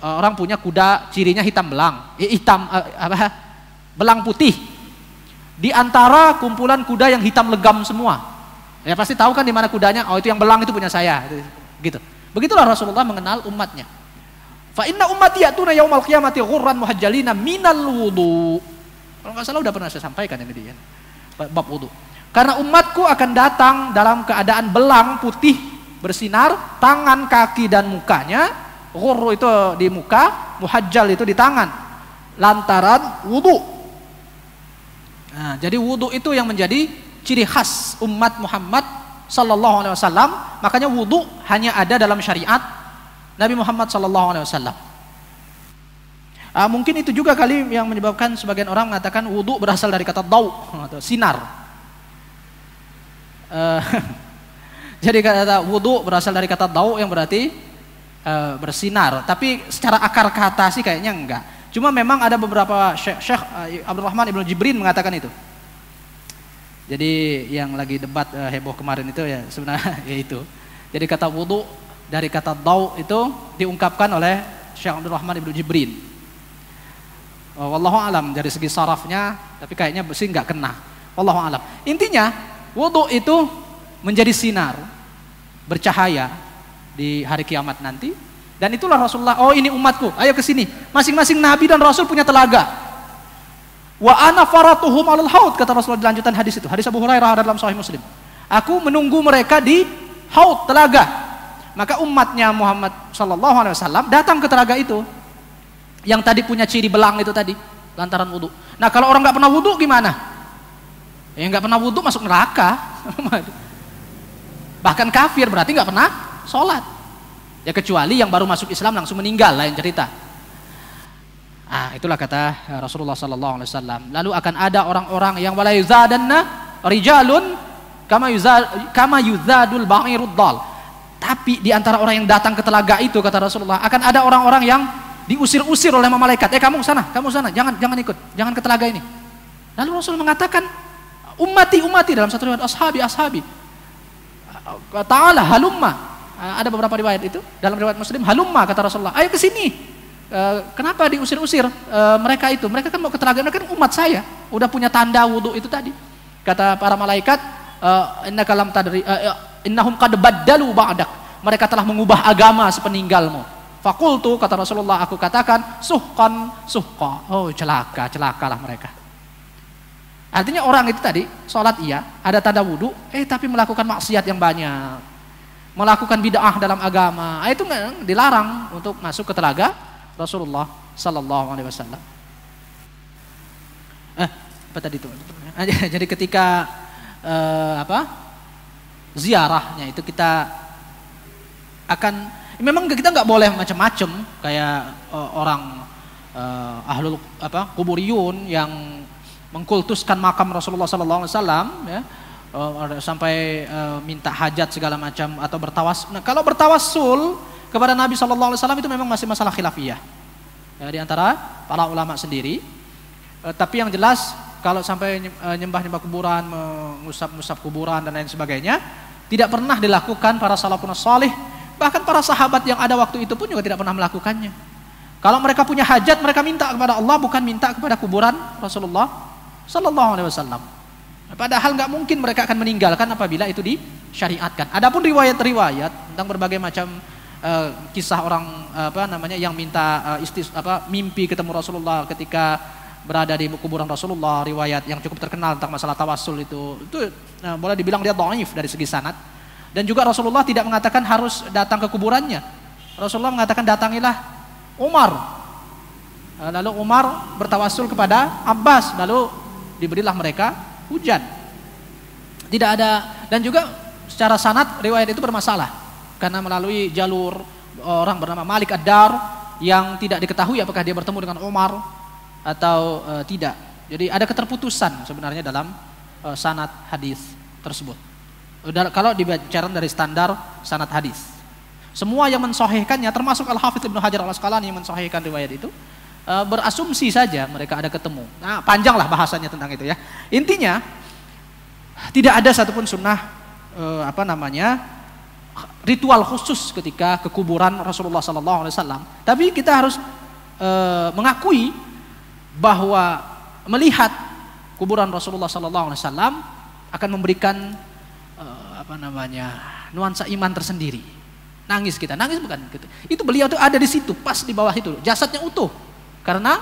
Orang punya kuda cirinya hitam belang, belang putih di antara kumpulan kuda yang hitam legam semua. Ya pasti tahu kan di mana kudanya? Oh, itu yang belang itu punya saya, gitu. Begitulah Rasulullah mengenal umatnya. Fa inna ummati ya'tuna yaumal qiyamati ghurran muhajjalina minal wudu. Kalau nggak salah udah pernah saya sampaikan ini dia. Bab wudu. Karena umatku akan datang dalam keadaan belang putih bersinar, tangan, kaki dan mukanya. Ghurru itu di muka, muhajjal itu di tangan. Lantaran wudu. Nah, jadi wudu itu yang menjadi ciri khas umat Muhammad sallallahu alaihi wasallam. Makanya wudu hanya ada dalam syariat Nabi Muhammad sallallahu alaihi wasallam. Mungkin itu juga kali yang menyebabkan sebagian orang mengatakan wudu berasal dari kata dau atau sinar. Jadi kata wudu berasal dari kata dau yang berarti bersinar. Tapi secara akar kata sih kayaknya enggak. Cuma memang ada beberapa Syekh Abdurrahman Ibnu Jibrin mengatakan itu. Jadi yang lagi debat heboh kemarin itu ya sebenarnya ya itu. Jadi kata wudu dari kata dau itu diungkapkan oleh Syekh Abdurrahman Ibnu Jibrin. Wallahu alam dari segi sarafnya, tapi kayaknya sih nggak kena. Wallahu alam. Intinya wudu itu menjadi sinar, bercahaya di hari kiamat nanti. Dan itulah Rasulullah, oh ini umatku, ayo ke sini. Masing-masing nabi dan rasul punya telaga. Wa ana faratuhum alal haud, kata Rasulullah di lanjutan hadis itu. Hadis Abu Hurairah dalam Sahih Muslim. Aku menunggu mereka di haud, telaga. Maka umatnya Muhammad sallallahu alaihi wasallam datang ke telaga itu. Yang tadi punya ciri belang itu tadi, lantaran wudu. Nah, kalau orang enggak pernah wudu gimana? Yang enggak pernah wudu masuk neraka. Bahkan kafir berarti nggak pernah sholat. Ya kecuali yang baru masuk Islam langsung meninggal, lain cerita. Itulah kata Rasulullah sallallahu alaihi wasallam. Lalu akan ada orang-orang yang wala yuzadanna rijalun kama yuzadul ba'irud dal. Tapi di antara orang yang datang ke telaga itu, kata Rasulullah, akan ada orang-orang yang diusir-usir oleh malaikat. Kamu sana, jangan ikut, jangan ke telaga ini. Lalu Rasul mengatakan, ummati dalam satu riwayat ashabi. Ta'ala halumma. Ada beberapa riwayat itu. Dalam riwayat Muslim, halumma kata Rasulullah. Ayo ke sini. Kenapa diusir-usir mereka itu? Mereka kan mau ke telaga, mereka kan umat saya. Udah punya tanda wudu itu tadi. Kata para malaikat, innahum qad baddalu ba'dak. Mereka telah mengubah agama sepeninggalmu. Fakultu, kata Rasulullah, aku katakan, suhqa. Oh, celakalah mereka. Artinya orang itu tadi, sholat iya, ada tanda wudu, tapi melakukan maksiat yang banyak. Melakukan bid'ah dalam agama. Itu dilarang untuk masuk ke telaga Rasulullah sallallahu alaihi wasallam. Apa tadi itu? Jadi ketika ziarahnya itu kita akan, memang kita nggak boleh macam-macam kayak orang ahlul kuburiyun yang mengkultuskan makam Rasulullah sallallahu alaihi wasallam, ya, sampai minta hajat segala macam atau bertawas. Nah, kalau bertawassul kepada Nabi sallallahu alaihi wasallam itu memang masih masalah khilafiyah, ya, di antara para ulama sendiri. Tapi yang jelas kalau sampai nyembah kuburan, mengusap kuburan dan lain sebagainya, tidak pernah dilakukan para salafun salih. Bahkan para sahabat yang ada waktu itu pun juga tidak pernah melakukannya. Kalau mereka punya hajat, mereka minta kepada Allah, bukan minta kepada kuburan Rasulullah sallallahu alaihi wasallam. Padahal nggak mungkin mereka akan meninggalkan apabila itu disyariatkan. Adapun riwayat-riwayat tentang berbagai macam kisah orang yang minta mimpi ketemu Rasulullah ketika berada di kuburan Rasulullah, riwayat yang cukup terkenal tentang masalah tawassul itu boleh dibilang dia dhaif dari segi sanad. Dan juga Rasulullah tidak mengatakan harus datang ke kuburannya. Rasulullah mengatakan datangilah Umar. Lalu Umar bertawassul kepada Abbas, lalu diberilah mereka hujan. Tidak ada, dan juga secara sanad riwayat itu bermasalah karena melalui jalur orang bernama Malik Ad-Dar yang tidak diketahui apakah dia bertemu dengan Umar atau tidak. Jadi ada keterputusan sebenarnya dalam sanad hadis tersebut. Kalau dibicara dari standar sanad hadis, semua yang mensahihkannya termasuk Al-Hafidz Ibnu Hajar Al-Asqalani yang mensahihkan riwayat itu berasumsi saja mereka ada ketemu. Nah, panjanglah bahasanya tentang itu ya. Intinya tidak ada satupun sunnah ritual khusus ketika ke kuburan Rasulullah sallallahu alaihi wasallam. Tapi kita harus mengakui bahwa melihat kuburan Rasulullah sallallahu alaihi wasallam akan memberikan nuansa iman tersendiri. Nangis bukan gitu. Itu beliau tuh ada di situ, pas di bawah itu, jasadnya utuh. Karena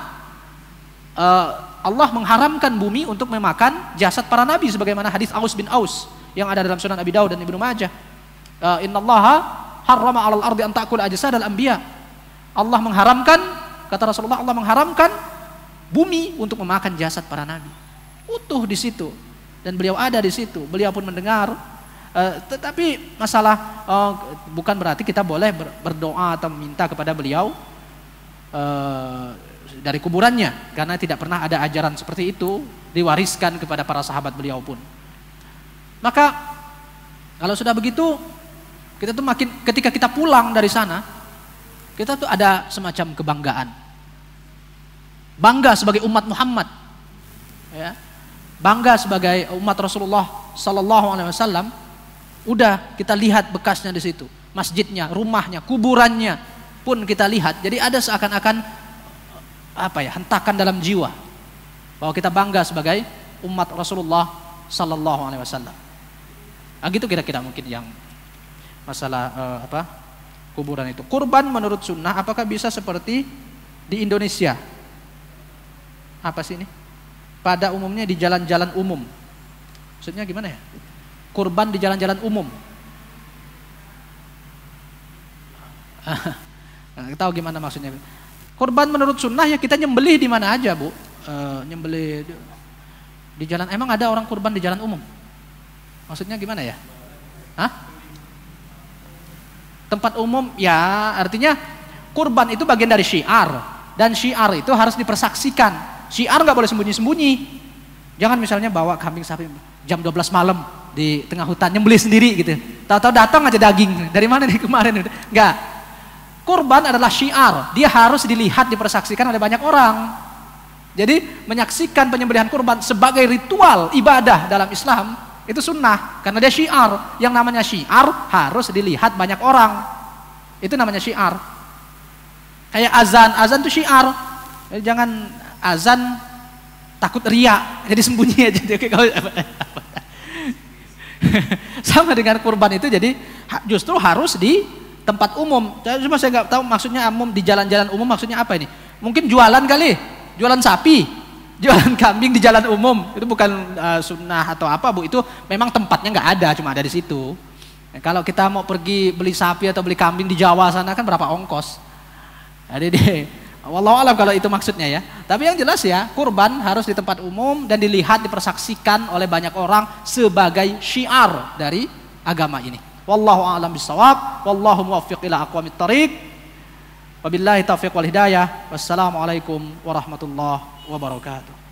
Allah mengharamkan bumi untuk memakan jasad para nabi sebagaimana hadis Aus bin Aus yang ada dalam Sunan Abi Daud dan Ibnu Majah. Innallaha harrama 'alal ardi an ta'kula ajsadal anbiya. Allah mengharamkan, kata Rasulullah, Allah mengharamkan bumi untuk memakan jasad para nabi. Utuh di situ dan beliau ada di situ. Beliau pun mendengar. Tetapi masalah bukan berarti kita boleh berdoa atau minta kepada beliau dari kuburannya, karena tidak pernah ada ajaran seperti itu diwariskan kepada para sahabat beliau pun. Maka kalau sudah begitu, kita tuh makin, ketika kita pulang dari sana, kita tuh ada semacam kebanggaan, bangga sebagai umat Muhammad, ya, bangga sebagai umat Rasulullah Sallallahu Alaihi Wasallam. Udah kita lihat bekasnya di situ, masjidnya, rumahnya, kuburannya pun kita lihat. Jadi ada seakan-akan hentakan dalam jiwa bahwa kita bangga sebagai umat Rasulullah Sallallahu Alaihi Wasallam. Gitu kira-kira mungkin yang masalah kuburan itu. Kurban menurut sunnah apakah bisa seperti di Indonesia? Apa sih ini? Pada umumnya di jalan-jalan umum. Maksudnya gimana ya? Kurban di jalan-jalan umum. Tahu gimana maksudnya? Kurban menurut sunnah ya kita nyembelih di mana aja, Bu. Nyembelih di jalan. Emang ada orang kurban di jalan umum? Maksudnya gimana ya? Hah? Tempat umum ya artinya kurban itu bagian dari syiar, dan syiar itu harus dipersaksikan. Syiar nggak boleh sembunyi-sembunyi. Jangan misalnya bawa kambing sapi jam 12 malam di tengah hutan nyembelih sendiri gitu. Tahu-tahu datang aja daging. Dari mana nih kemarin? Enggak. Kurban adalah syiar. Dia harus dilihat, dipersaksikan oleh banyak orang. Jadi menyaksikan penyembelihan kurban sebagai ritual ibadah dalam Islam itu sunnah, karena dia syiar. Yang namanya syiar harus dilihat banyak orang. Itu namanya syiar. Kayak azan itu syiar. Jangan azan takut riya, jadi sembunyi aja. Sama dengan kurban itu, jadi justru harus di tempat umum. Cuma saya nggak tahu maksudnya umum di jalan-jalan umum maksudnya apa ini? Mungkin jualan kali, jualan sapi. Jualan kambing di jalan umum itu bukan sunnah atau apa, Bu. Itu memang tempatnya nggak ada, cuma ada di situ. Kalau kita mau pergi beli sapi atau beli kambing di Jawa sana kan berapa ongkos. Jadi wallahu alam kalau itu maksudnya ya. Tapi yang jelas ya, kurban harus di tempat umum dan dilihat, dipersaksikan oleh banyak orang sebagai syiar dari agama ini. Wallahu a'lam bissawab. Wallahu muwaffiq ila aqwamit thariq. Wabillahi taufiq wal hidayah. Wassalamualaikum warahmatullahi wabarakatuh.